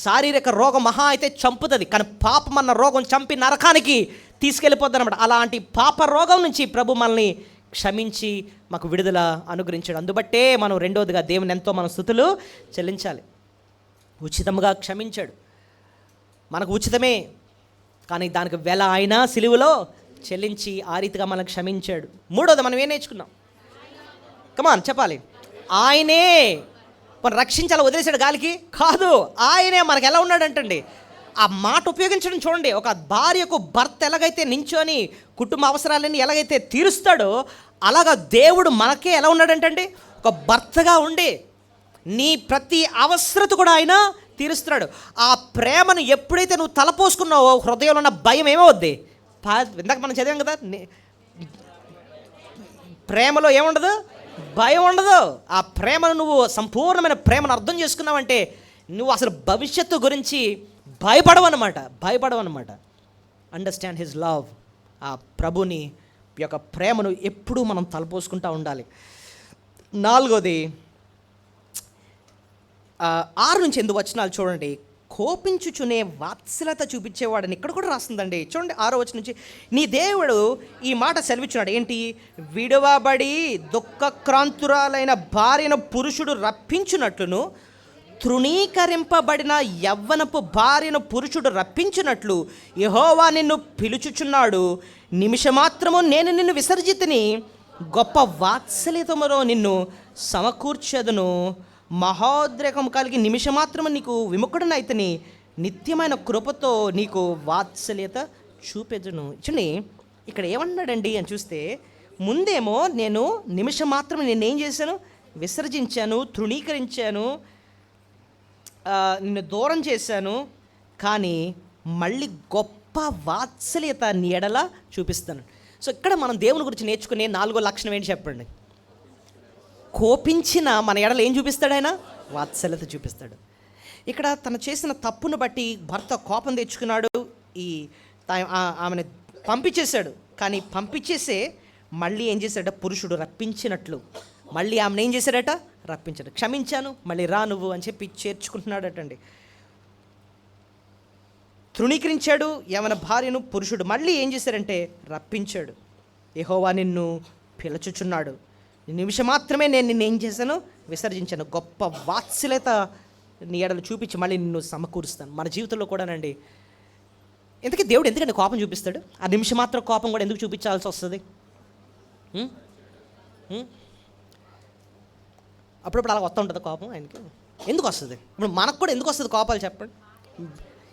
A: శారీరక రోగం మహా అయితే చంపుతుంది, కానీ పాపం అన్న రోగం చంపి నరకానికి తీసుకెళ్ళిపోద్ది అనమాట. అలాంటి పాప రోగం నుంచి ప్రభు మనల్ని క్షమించి మాకు విడుదల అనుగ్రహించాడు. అందుబట్టే మనం రెండోదిగా దేవుని ఎంతో మనం స్తుతులు చెల్లించాలి. ఉచితంగా క్షమించాడు, మనకు ఉచితమే, కానీ దానికి వెల ఆయన సిలువలో చెల్లించి ఆ రీతిగా మనకు క్షమించాడు. మూడోది మనం ఏం నేర్చుకున్నాం, కమాన్ చెప్పాలి. ఆయనే మన రక్షించాలి, వదిలేశాడు గాలికి కాదు. ఆయనే మనకు ఎలా ఉన్నాడంటండి, ఆ మాట ఉపయోగించడం చూడండి. ఒక భార్యకు భర్త ఎలాగైతే నించొని కుటుంబ అవసరాలన్నీ ఎలాగైతే తీరుస్తాడో అలాగా దేవుడు మనకే ఎలా ఉన్నాడంటండి, ఒక భర్తగా ఉండి నీ ప్రతి అవసరత కూడా ఆయన తీరుస్తున్నాడు. ఆ ప్రేమను ఎప్పుడైతే నువ్వు తలపోసుకున్నావో హృదయంలో ఉన్న భయం ఏమవుద్ది. ఇందాక మనం చదివాం కదా, ప్రేమలో ఏముండదు, భయం ఉండదు. ఆ ప్రేమను నువ్వు సంపూర్ణమైన ప్రేమను అర్థం చేసుకున్నావంటే నువ్వు అసలు భవిష్యత్తు గురించి భయపడవన్నమాట. Understand his love. ఆ ప్రభుని యొక్క ప్రేమను ఎప్పుడూ మనం తలపోసుకుంటూ ఉండాలి. నాలుగోది 6-8 వచనాలు చూడండి. కోపించుచునే వాత్సల్యత చూపించేవాడని ఇక్కడ కూడా రాస్తుందండి. చూడండి 6వ వచనం నుంచి, నీ దేవుడు ఈ మాట సెలవిచ్చున్నాడు. ఏంటి, విడవబడి దుఃఖక్రాంతురాలైన భార్యను పురుషుడు రప్పించున్నట్లును తృణీకరింపబడిన యవ్వనపు భార్యను పురుషుడు రప్పించినట్లు యెహోవా నిన్ను పిలుచుచున్నాడు. నిమిషమాత్రము నేను నిన్ను విసర్జితిని, గొప్ప వాత్సల్యతములో నిన్ను సమకూర్చెదను. మహోద్రేకం కలిగి నిమిషమాత్రము నీకు విముఖుడనైతని, నిత్యమైన కృపతో నీకు వాత్సల్యత చూపెదను. చూడండి ఇక్కడ ఏమన్నాడండి అని చూస్తే, ముందేమో నేను నిమిషం మాత్రం నేనేం చేశాను, విసర్జించాను, తృణీకరించాను, నిన్ను దూరం చేశాను, కానీ మళ్ళీ గొప్ప వాత్సల్యత నీ ఎడల చూపిస్తాను. సో ఇక్కడ మనం దేవుని గురించి నేర్చుకునే 4వ లక్షణం ఏంటి చెప్పండి. కోపించిన మన ఎడల ఏం చూపిస్తాడు, ఆయన వాత్సల్యత చూపిస్తాడు. ఇక్కడ తను చేసిన తప్పును బట్టి భర్త కోపం తెచ్చుకున్నాడు, ఆమెను పంపించేశాడు. కానీ పంపించేసే మళ్ళీ ఏం చేశాడట, పురుషుడు రప్పించినట్లు మళ్ళీ ఆమెను ఏం చేశాడట, రప్పించాడు. క్షమించాను, మళ్ళీ రా నువ్వు అని చెప్పి చేర్చుకుంటున్నాడటండి. తృణీకరించాడు యవన భార్యను పురుషుడు, మళ్ళీ ఏం చేశాడంటే రప్పించాడు. యెహోవా నిన్ను పిలుచుచున్నాడు, నిమిషం మాత్రమే నేను నిన్ను ఏం చేశాను, విసర్జించాను. గొప్ప వాత్సల్యత నీ ఎడలు చూపించి మళ్ళీ నిన్ను సమకూరుస్తాను. మన జీవితంలో కూడానండి, ఎందుకంటే దేవుడు ఎందుకంటే కోపం చూపిస్తాడు, ఆ నిమిషం మాత్రం కోపం కూడా ఎందుకు చూపించాల్సి వస్తుంది. అప్పుడప్పుడు అలా వస్తూ ఉంటుంది కోపం ఆయనకి. ఎందుకు వస్తుంది? ఇప్పుడు మనకు కూడా ఎందుకు వస్తుంది కోపాలు చెప్పండి.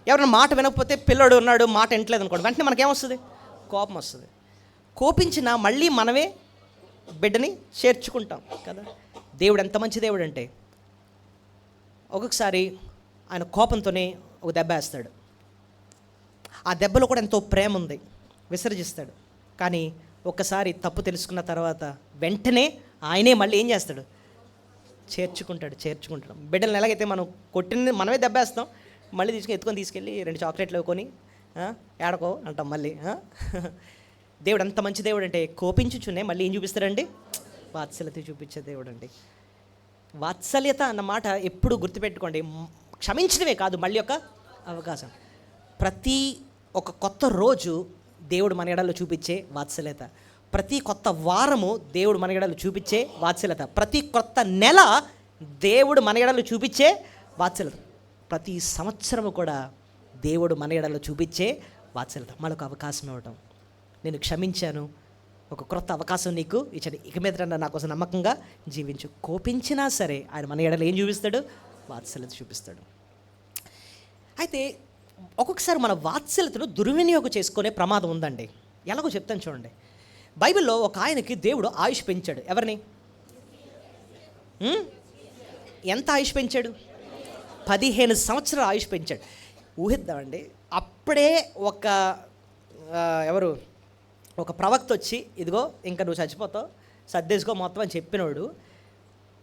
A: ఎవరైనా మాట వినకపోతే, పిల్లడు ఉన్నాడు మాట వినట్లేదు అనుకోండి, వెంటనే మనకేమొస్తుంది, కోపం వస్తుంది. కోపించినా మళ్ళీ మనమే బిడ్డని చేర్చుకుంటాం కదా. దేవుడు ఎంత మంచి దేవుడు అంటే, ఒక్కొక్కసారి ఆయన కోపంతోనే ఒక దెబ్బ వేస్తాడు. ఆ దెబ్బలో కూడా ఎంతో ప్రేమ ఉంది, విసర్జిస్తాడు. కానీ ఒక్కసారి తప్పు తెలుసుకున్న తర్వాత వెంటనే ఆయనే మళ్ళీ ఏం చేస్తాడు, చేర్చుకుంటాడు. బిడ్డలను ఎలాగైతే మనం కొట్టింది మనమే దెబ్బేస్తాం, మళ్ళీ ఎత్తుకొని తీసుకెళ్ళి 2 చాక్లెట్లు కొని ఏడకో అంటాం మళ్ళీ. దేవుడు ఎంత మంచి దేవుడు అంటే, కోపించుచునే మళ్ళీ ఏం చూపిస్తాడండి, వాత్సల్యత చూపించే దేవుడు అండి. వాత్సల్యత అన్న మాట ఎప్పుడు గుర్తుపెట్టుకోండి. క్షమించడమే కాదు, మళ్ళీ ఒక అవకాశం. ప్రతి ఒక కొత్త రోజు దేవుడు మన ఎడలో చూపించే వాత్సల్యత, ప్రతి కొత్త వారము దేవుడు మన ఎడలో చూపించే వాత్సల్యత, ప్రతి కొత్త నెల దేవుడు మన ఎడలో చూపించే వాత్సల్యత, ప్రతి సంవత్సరము కూడా దేవుడు మన ఎడలో చూపించే వాత్సల్యత. మరొక అవకాశం ఇవ్వటం, నేను క్షమించాను, ఒక క్రొత్త అవకాశం నీకు ఇచ్చాడు, ఇక మీద నా కోసం నమ్మకంగా జీవించు. కోపించినా సరే ఆయన మన ఎడలో ఏం చూపిస్తాడు, వాత్సల్యత చూపిస్తాడు. అయితే ఒక్కొక్కసారి మన వాత్సల్యతను దుర్వినియోగం చేసుకునే ప్రమాదం ఉందండి. ఎలాగో చెప్తాను చూడండి. బైబిల్లో ఒక ఆయనకి దేవుడు ఆయుష్ పెంచాడు. ఎవరిని? ఎంత ఆయుష్ పెంచాడు? 15 సంవత్సరాలు ఆయుష్ పెంచాడు. ఊహిద్దామండి. అప్పుడే ఒక ప్రవక్త వచ్చి, ఇదిగో ఇంకా నువ్వు చచ్చిపోతావు, సర్దేసుకో మొత్తం అని చెప్పినోడు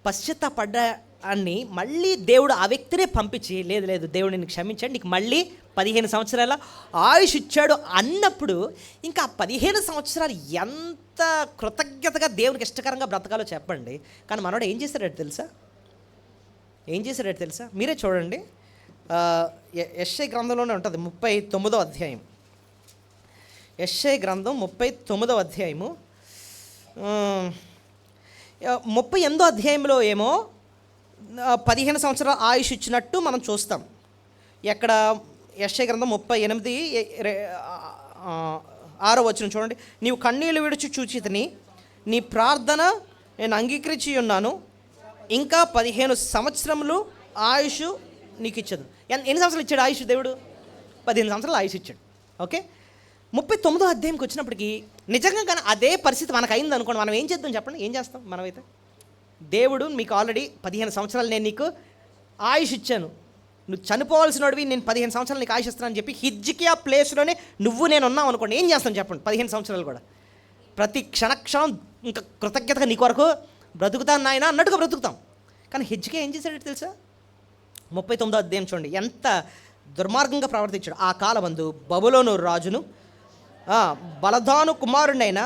A: పశ్చాత్తాపడ్డా అని మళ్ళీ దేవుడు ఆ వ్యక్తినే పంపించి, లేదు లేదు దేవుడు నిన్ను క్షమించాడు, నీకు మళ్ళీ 15 సంవత్సరాల ఆయుష్ ఇచ్చాడు అన్నప్పుడు ఇంకా 15 సంవత్సరాలు ఎంత కృతజ్ఞతగా దేవునికి ఇష్టకరంగా బ్రతకాలో చెప్పండి. కానీ మనోడు ఏం చేశాడో తెలుసా? మీరే చూడండి. యెషయా గ్రంథంలోనే ఉంటుంది, 39వ అధ్యాయం. యెషయా గ్రంథం 39వ అధ్యాయము 38వ అధ్యాయంలో ఏమో 15 సంవత్సరాల ఆయుష్ ఇచ్చినట్టు మనం చూస్తాం. ఎక్కడ? యెషయా గ్రంథం 38:6 వచనం చూడండి. నీవు కన్నీళ్లు విడిచి చూచితిని, నీ ప్రార్థన నేను అంగీకరించి ఉన్నాను, ఇంకా 15 సంవత్సరములు ఆయుష్ నీకు ఇచ్చదు. ఎన్ని సంవత్సరాలు ఇచ్చాడు ఆయుష్ దేవుడు? 15 సంవత్సరాలు ఆయుష్ ఇచ్చాడు. ఓకే, 39వ అధ్యాయంకి వచ్చినప్పటికీ నిజంగా కానీ అదే పరిస్థితి మనకు అయింది అనుకోండి, మనం ఏం చేద్దాం చెప్పండి? ఏం చేస్తాం మనమైతే? దేవుడు మీకు ఆల్రెడీ 15 సంవత్సరాలు నేను నీకు ఆయుష్ ఇచ్చాను, నువ్వు చనిపోవాల్సినవి, నేను 15 సంవత్సరాలు నీకు ఆయుష్ ఇస్తానని చెప్పి హిజ్కియా ప్లేస్లోనే నేను ఉన్నావు అనుకోండి, ఏం చేస్తాను చెప్పండి? 15 సంవత్సరాలు కూడా ప్రతి క్షణక్షణం ఇంకా కృతజ్ఞతగా నీ కొరకు బ్రతుకుతాను నాయన అన్నట్టుగా బ్రతుకుతాం. కానీ హిజ్కియా ఏం చేశాడో తెలుసా? 39వ అధ్యాయం చూడండి, ఎంత దుర్మార్గంగా ప్రవర్తించాడు. ఆ కాలమందు బబులోను రాజును బలదాను కుమారుడైన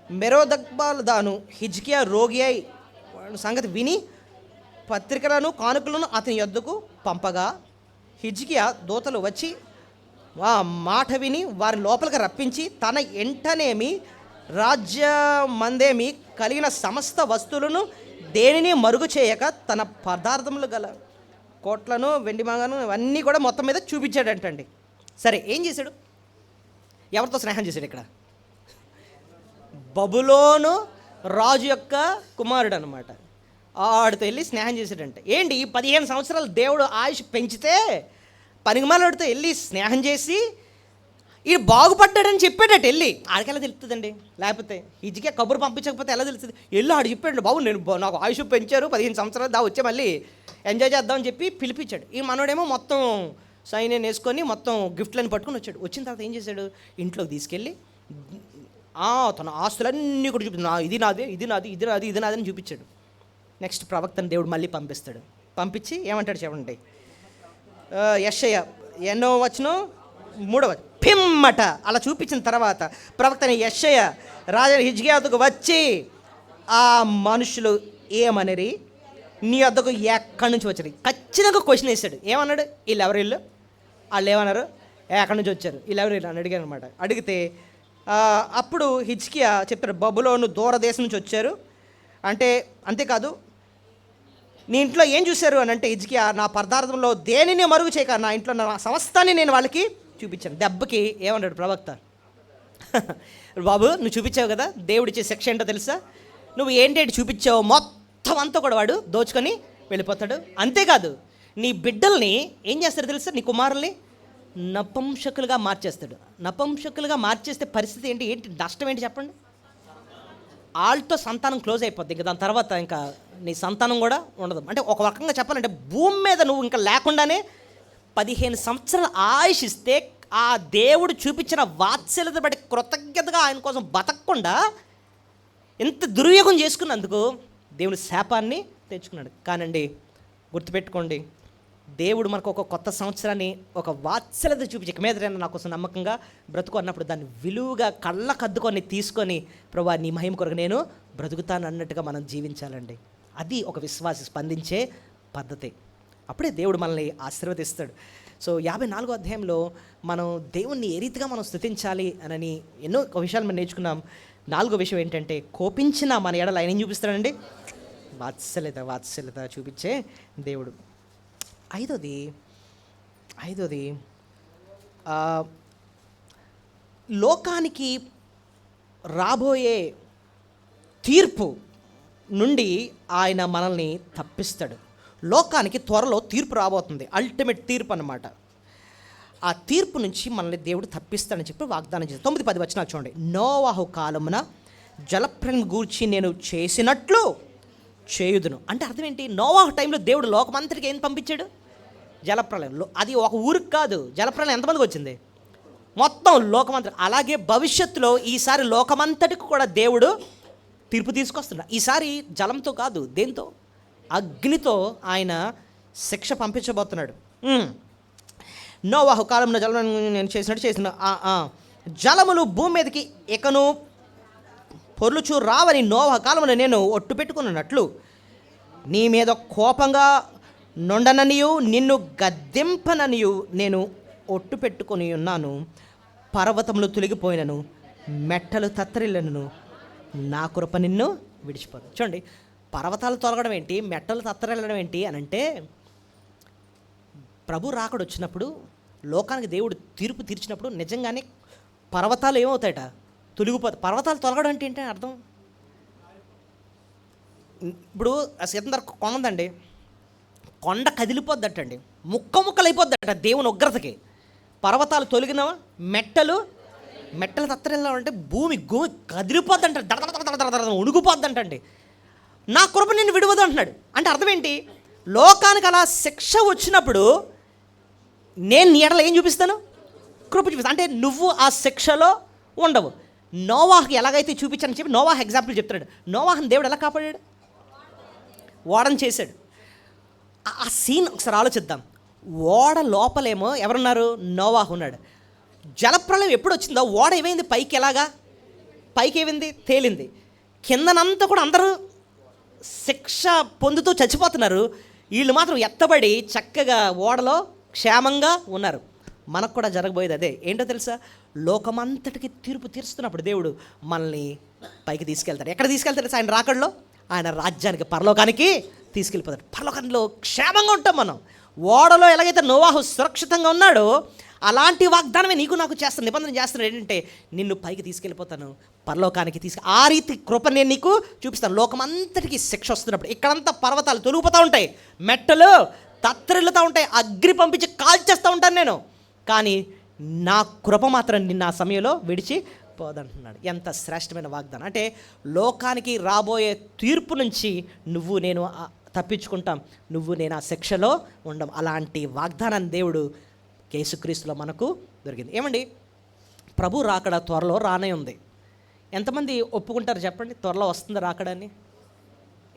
A: మెరోదగ్బలదాను హిజ్కియా రోగి అయి సంగతి విని పత్రికలను కానుకలను అతని యొద్దకు పంపగా, హిజ్కియా దూతలు వచ్చి మాట విని వారి లోపలికి రప్పించి తన ఎంటనేమి రాజ్యమందేమి కలిగిన సమస్త వస్తువులను దేనిని మరుగు చేయక తన పదార్థములు గల కోట్లను వెండి మంగను ఇవన్నీ కూడా మొత్తం మీద చూపించాడంటండి. సరే, ఏం చేశాడు? ఎవరితో స్నేహం చేశాడు? ఇక్కడ బబులోను రాజు యొక్క కుమారుడు అనమాట. ఆడితో వెళ్ళి స్నేహం చేశాడంటే ఏంటి? ఈ 15 సంవత్సరాలు దేవుడు ఆయుష్ పెంచితే పనికిమాలడితో వెళ్ళి స్నేహం చేసి ఈ బాగుపడ్డాడని చెప్పాడట. వెళ్ళి ఆడికి ఎలా తెలుస్తుందండి? లేకపోతే హిజ్కియా కబురు పంపించకపోతే ఎలా తెలుస్తుంది? వెళ్ళి ఆడు చెప్పాడు, బాబు నాకు ఆయుష్ పెంచారు 15 సంవత్సరాలు, వచ్చే మళ్ళీ ఎంజాయ్ చేద్దామని చెప్పి పిలిపించాడు. ఈ మనోడేమో మొత్తం సైన్యం వేసుకొని మొత్తం గిఫ్ట్లను పట్టుకొని వచ్చాడు. వచ్చిన తర్వాత ఏం చేశాడు? ఇంట్లోకి తీసుకెళ్ళి తన ఆస్తులన్నీ కూడా చూపించాడు. ఇది నాదే, ఇది నాది, ఇది నాది, ఇది నాది అని చూపించాడు. నెక్స్ట్ ప్రవక్తను దేవుడు మళ్ళీ పంపిస్తాడు. పంపించి ఏమంటాడు చెప్పండి? యెషయా 8వ వచనం 3వ పిమ్మట అలా చూపించిన తర్వాత ప్రవక్తని యెషయా రాజు హిజ్కియాకు వచ్చి, ఆ మనుషులు ఏమనరి, నీ వద్దకు ఎక్కడి నుంచి వచ్చారు? ఖచ్చితంగా క్వశ్చన్ వేసాడు. ఏమన్నాడు? వీళ్ళు ఎవరు? వీళ్ళు వాళ్ళు ఏమన్నారు? ఎక్కడి నుంచి వచ్చారు? వీళ్ళు ఎవరు? వీళ్ళు అని అడిగాను అనమాట. అడిగితే అప్పుడు హిజ్కియా చెప్తాడు, బబులోను దూరదేశం నుంచి వచ్చారు అంటే, అంతేకాదు నీ ఇంట్లో ఏం చూశారు అని అంటే, హిజ్కియా నా పదార్థంలో దేనిని మరుగు చేయక నా ఇంట్లో నా సమస్తాన్ని నేను వాళ్ళకి చూపించాను. దెబ్బకి ఏమన్నాడు ప్రవక్త? బాబు నువ్వు చూపించావు కదా, దేవుడిచ్చే శిక్ష ఏంటో తెలుసా? నువ్వు ఏంటంటే చూపించావు మొత్తం అంతా కూడా వాడు దోచుకొని వెళ్ళిపోతాడు. అంతేకాదు నీ బిడ్డల్ని ఏం చేస్తాడు తెలుసా? నీ కుమారుల్ని నపుంసకులుగా మార్చేస్తాడు. నపుంసకులుగా మార్చేస్తే పరిస్థితి ఏంటి నష్టం ఏంటి చెప్పండి? వాళ్ళతో సంతానం క్లోజ్ అయిపోద్ది. ఇంకా దాని తర్వాత ఇంకా నీ సంతానం కూడా ఉండదు. అంటే ఒక రకంగా చెప్పాలంటే భూమి మీద నువ్వు ఇంకా లేకుండానే 15 సంవత్సరాలు ఆయుష్ ఇస్తే ఆ దేవుడు చూపించిన వాత్సల్యత బట్టి కృతజ్ఞతగా ఆయన కోసం బతకకుండా ఎంత దుర్వినియోగం చేసుకున్నందుకు దేవుడు శాపాన్ని తెచ్చుకున్నాడు. కానండి గుర్తుపెట్టుకోండి, దేవుడు మనకు ఒక కొత్త సంవత్సరాన్ని ఒక వాత్సల్యత చూపించి మీద నా కోసం నమ్మకంగా బ్రతుకు అన్నప్పుడు దాన్ని విలువగా కళ్ళకద్దుకొని తీసుకొని, ప్రభువా నీ మహిమ కొరకు నేను బ్రతుకుతాను అన్నట్టుగా మనం జీవించాలండి. అది ఒక విశ్వాసి స్పందించే పద్ధతి. అప్పుడే దేవుడు మనల్ని ఆశీర్వదిస్తాడు. సో 54వ అధ్యాయంలో మనం దేవుణ్ణి ఏ రీతిగా మనం స్తుతించాలి అని ఎన్నో విషయాలు మనం నేర్చుకున్నాం. 4వ విషయం ఏంటంటే, కోపించిన మన ఎడల ఆయన ఏం చూపిస్తాడండి? వాత్సల్యత చూపించే దేవుడు. ఐదోది లోకానికి రాబోయే తీర్పు నుండి ఆయన మనల్ని తప్పిస్తాడు. లోకానికి త్వరలో తీర్పు రాబోతుంది, అల్టిమేట్ తీర్పు అన్నమాట. ఆ తీర్పు నుంచి మనల్ని దేవుడు తప్పిస్తాడని చెప్పి వాగ్దానం చేస్తాడు. 9-10 వచనాలు చూడండి. నోవాహు కాలమున జలప్రలయం గూర్చి నేను చేసినట్లు చేయుదును. అంటే అర్థం ఏంటి? నోవాహు టైంలో దేవుడు లోకమంతటికి ఏం పంపించాడు? జలప్రలయంలో. అది ఒక ఊరికి కాదు, జలప్రలయం ఎంతమందికి వచ్చింది? మొత్తం లోకమంతటి. అలాగే భవిష్యత్తులో ఈసారి లోకమంతటికి కూడా దేవుడు తీర్పు తీసుకొస్తున్నాడు. ఈసారి జలంతో కాదు, దేంతో? అగ్నితో ఆయన శిక్ష పంపించబోతున్నాడు. నోవాహు కాలంలో జలం నేను చేసిన జలములు భూమి మీదకి ఇకను పొర్లుచూ రావని నోవాహు కాలంలో నేను ఒట్టు పెట్టుకున్నట్లు నీ మీద కోపంగా నుండననియు నిన్ను గద్దెంపననియు నేను ఒట్టు పెట్టుకొని ఉన్నాను. పర్వతములు తొలగిపోయినను, మెట్టలు తత్తరిల్లను, నా కృప నిన్ను విడిచిపోదు. చూడండి, పర్వతాలు తొలగడం ఏంటి, మెట్టలు తత్తరిల్లడం ఏంటి అని అంటే, ప్రభు రాకడ వచ్చినప్పుడు, లోకానికి దేవుడు తీర్పు తీర్చినప్పుడు నిజంగానే పర్వతాలు ఏమవుతాయట? తొలగిపోతాయి. పర్వతాలు తొలగడం అంటే ఏంటని అర్థం? ఇప్పుడు సీతందర కొండ ఉందండి, కొండ కదిలిపోద్దటండి, ముక్కలు అయిపోద్దట దేవుని ఉగ్రతకి. పర్వతాలు తొలగినవా, మెట్టలు తత్తరిల్లాలంటే భూమి కదిలిపోద్దంట, ఉణుగుపోద్దంటండి. నా కృప నిన్ను విడవదు అంటున్నాడు. అంటే అర్థం ఏంటి? లోకానికి అలా శిక్ష వచ్చినప్పుడు నేను నీ ఎడల ఏం చూపిస్తాను? కృప చూపిస్తాను. అంటే నువ్వు ఆ శిక్షలో ఉండవు. నోవాహుకి ఎలాగైతే చూపించానని చెప్పి నోవాహు ఎగ్జాంపుల్ చెప్తున్నాడు. నోవాహుని దేవుడు ఎలా కాపాడాడు? ఓడను చేశాడు. ఆ సీన్ ఒకసారి ఆలోచిద్దాం. ఓడ లోపలేమో ఎవరున్నారు? నోవాహు ఉన్నాడు. జలప్రలయం ఎప్పుడు వచ్చిందో ఓడ ఏమైంది? పైకి ఏమైంది? తేలింది. కిందనంతా కూడా అందరూ శిక్ష పొందుతూ చచ్చిపోతున్నారు. వీళ్ళు మాత్రం ఎత్తబడి చక్కగా ఓడలో క్షేమంగా ఉన్నారు. మనకు కూడా జరగబోయేది అదే. ఏంటో తెలుసా? లోకమంతటికి తీర్పు తీరుస్తున్నప్పుడు దేవుడు మనల్ని పైకి తీసుకెళ్తాడు. ఎక్కడ తీసుకెళ్తాడు? ఆయన రాకడలో ఆయన రాజ్యానికి, పరలోకానికి తీసుకెళ్ళిపోతాడు. పరలోకంలో క్షేమంగా ఉంటాం మనం. ఓడలో ఎలాగైతే నోవాహు సురక్షితంగా ఉన్నాడో అలాంటి వాగ్దానమే నీకు నాకు చేస్తాను, నిబంధన చేస్తున్నాడు. ఏంటంటే నిన్ను పైకి తీసుకెళ్ళిపోతాను, పరలోకానికి ఆ రీతి కృప నేను నీకు చూపిస్తాను. లోకమంతటికి శిక్ష వస్తున్నప్పుడు ఇక్కడంతా పర్వతాలు తొలగిపోతూ ఉంటాయి, మెట్టలు తత్తరిల్లుతూ ఉంటాయి, అగ్ని పంపించి కాల్చేస్తూ ఉంటాను నేను, కానీ నా కృప మాత్రం నిన్న ఆ సమయంలో విడిచి పోదంటున్నాడు. ఎంత శ్రేష్టమైన వాగ్దానం! అంటే లోకానికి రాబోయే తీర్పు నుంచి నువ్వు నేను తప్పించుకుంటాం, నువ్వు నేను ఆ శిక్షలో ఉండం. అలాంటి వాగ్దానాన్ని దేవుడు యేసుక్రీస్తులో మనకు దొరికింది. ఏమండి, ప్రభు రాకడ త్వరలో రానే ఉంది. ఎంతమంది ఒప్పుకుంటారు చెప్పండి? త్వరలో వస్తుంది రాకడాన్ని.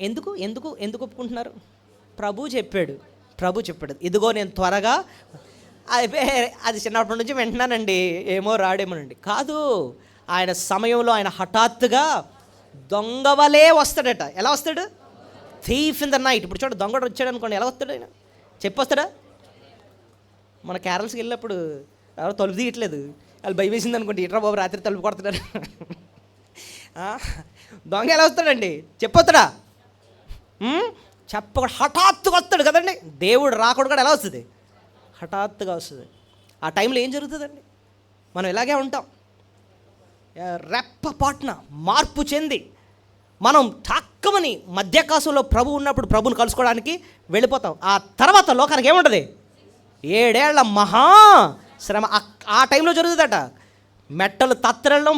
A: ఎందుకు ఒప్పుకుంటున్నారు? ప్రభు చెప్పాడు. ఇదిగో నేను త్వరగా. అది చిన్నప్పటి నుంచి వింటున్నానండి, ఏమో రాడేమోనండి. కాదు, ఆయన సమయంలో ఆయన హఠాత్తుగా దొంగవలే వస్తాడట. ఎలా వస్తాడు? Thief in the night. ఇప్పుడు చూడ, దొంగడు వచ్చాడు అనుకోండి, ఎలా వస్తాడు? ఆయన చెప్పొస్తాడా? మన కేరళకి వెళ్ళినప్పుడు ఎవరో తలుపు తీయట్లేదు, వాళ్ళు భయం వేసింది అనుకోండి, ఇట్రా బాబు రాత్రి తలుపు కొడుతున్నారు. దొంగ ఎలా వస్తాడండి? చెప్పొస్తాడా? చెప్పకుండా హఠాత్తుగా వస్తాడు కదండి. దేవుడు రాకూడదు కూడా ఎలా వస్తుంది? హఠాత్తుగా వస్తుంది. ఆ టైంలో ఏం జరుగుతుందండి? మనం ఇలాగే ఉంటాం, రెప్పపాటున మార్పు చెంది మనం ఠాక్కమని మధ్యాకాశంలో ప్రభు ఉన్నప్పుడు ప్రభుని కలుసుకోవడానికి వెళ్ళిపోతాం. ఆ తర్వాత లోకానికి ఏముంటుంది? 7 ఏళ్ల మహా శ్రమ ఆ టైంలో జరుగుతుందట. మెట్టలు తత్తరెళ్ళడం,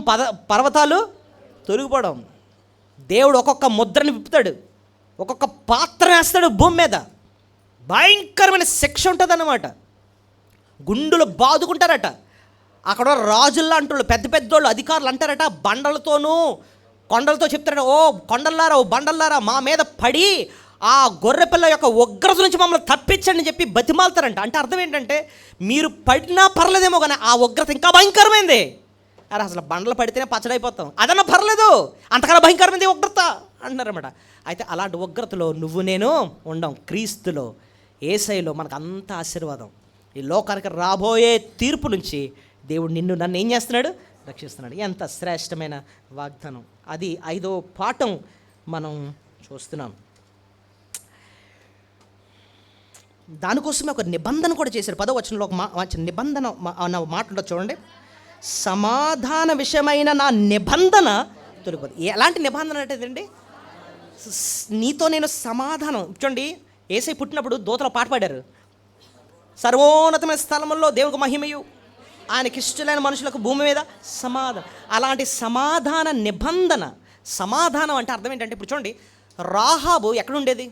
A: పర్వతాలు తొలగిపోవడం. దేవుడు ఒక్కొక్క ముద్రని విప్పుతాడు, ఒక్కొక్క పాత్ర వేస్తాడు భూమి మీద. భయంకరమైన శిక్ష ఉంటుంది అన్నమాట. గుండులు బాదుకుంటారట. అక్కడ రాజుల్లా అంటారు, పెద్ద పెద్దోళ్ళు అధికారులు అంటారట, బండలతోనూ కొండలతో చెప్తారట, ఓ కొండల్లారా, ఓ బండల్లారా, మా మీద పడి ఆ గొర్రెపిల్ల యొక్క ఉగ్రత నుంచి మమ్మల్ని తప్పించండి అని చెప్పి బతిమాలుతారంట. అంటే అర్థం ఏంటంటే, మీరు పడినా పర్లేదేమో కానీ ఆ ఉగ్రత ఇంకా భయంకరమైంది. అరే అసలు బండలు పడితేనే పచ్చడైపోతాం, అదన్నా పర్లేదు, అంతకన్నా భయంకరమైంది ఉగ్రత అంటున్నారన్నమాట. అయితే అలాంటి ఉగ్రతలో నువ్వు నేను ఉండం. క్రీస్తులో, యేసయ్యలో మనకు అంత ఆశీర్వాదం. ఈ లోకానికి రాబోయే తీర్పు నుంచి దేవుడు నిన్ను నన్ను ఏం చేస్తున్నాడు? రక్షిస్తున్నాడు. ఎంత శ్రేష్టమైన వాగ్దానం! అది 5వ పాఠం మనం చూస్తున్నాం. దానికోసమే ఒక నిబంధన కూడా చేశారు. 10వ వచనంలో ఒక నిబంధన అన్న మాట ఉంటుంది చూడండి. సమాధాన విషయమైన నా నిబంధన తొలగిపోదు. ఎలాంటి నిబంధన అంటేదండి? నీతో నేను సమాధానం. చూడండి, యేసయ్య పుట్టినప్పుడు దూతలు పాట పాడారు, సర్వోన్నతమైన స్థలముల్లో దేవునికి మహిమయు, ఆయనకి ఇష్టమైన మనుషులకు భూమి మీద సమాధానం. అలాంటి సమాధాన నిబంధన సమాధానం అంటే అర్థం ఏంటంటే, ఇప్పుడు చూడండి, రాహాబు ఎక్కడుండేది?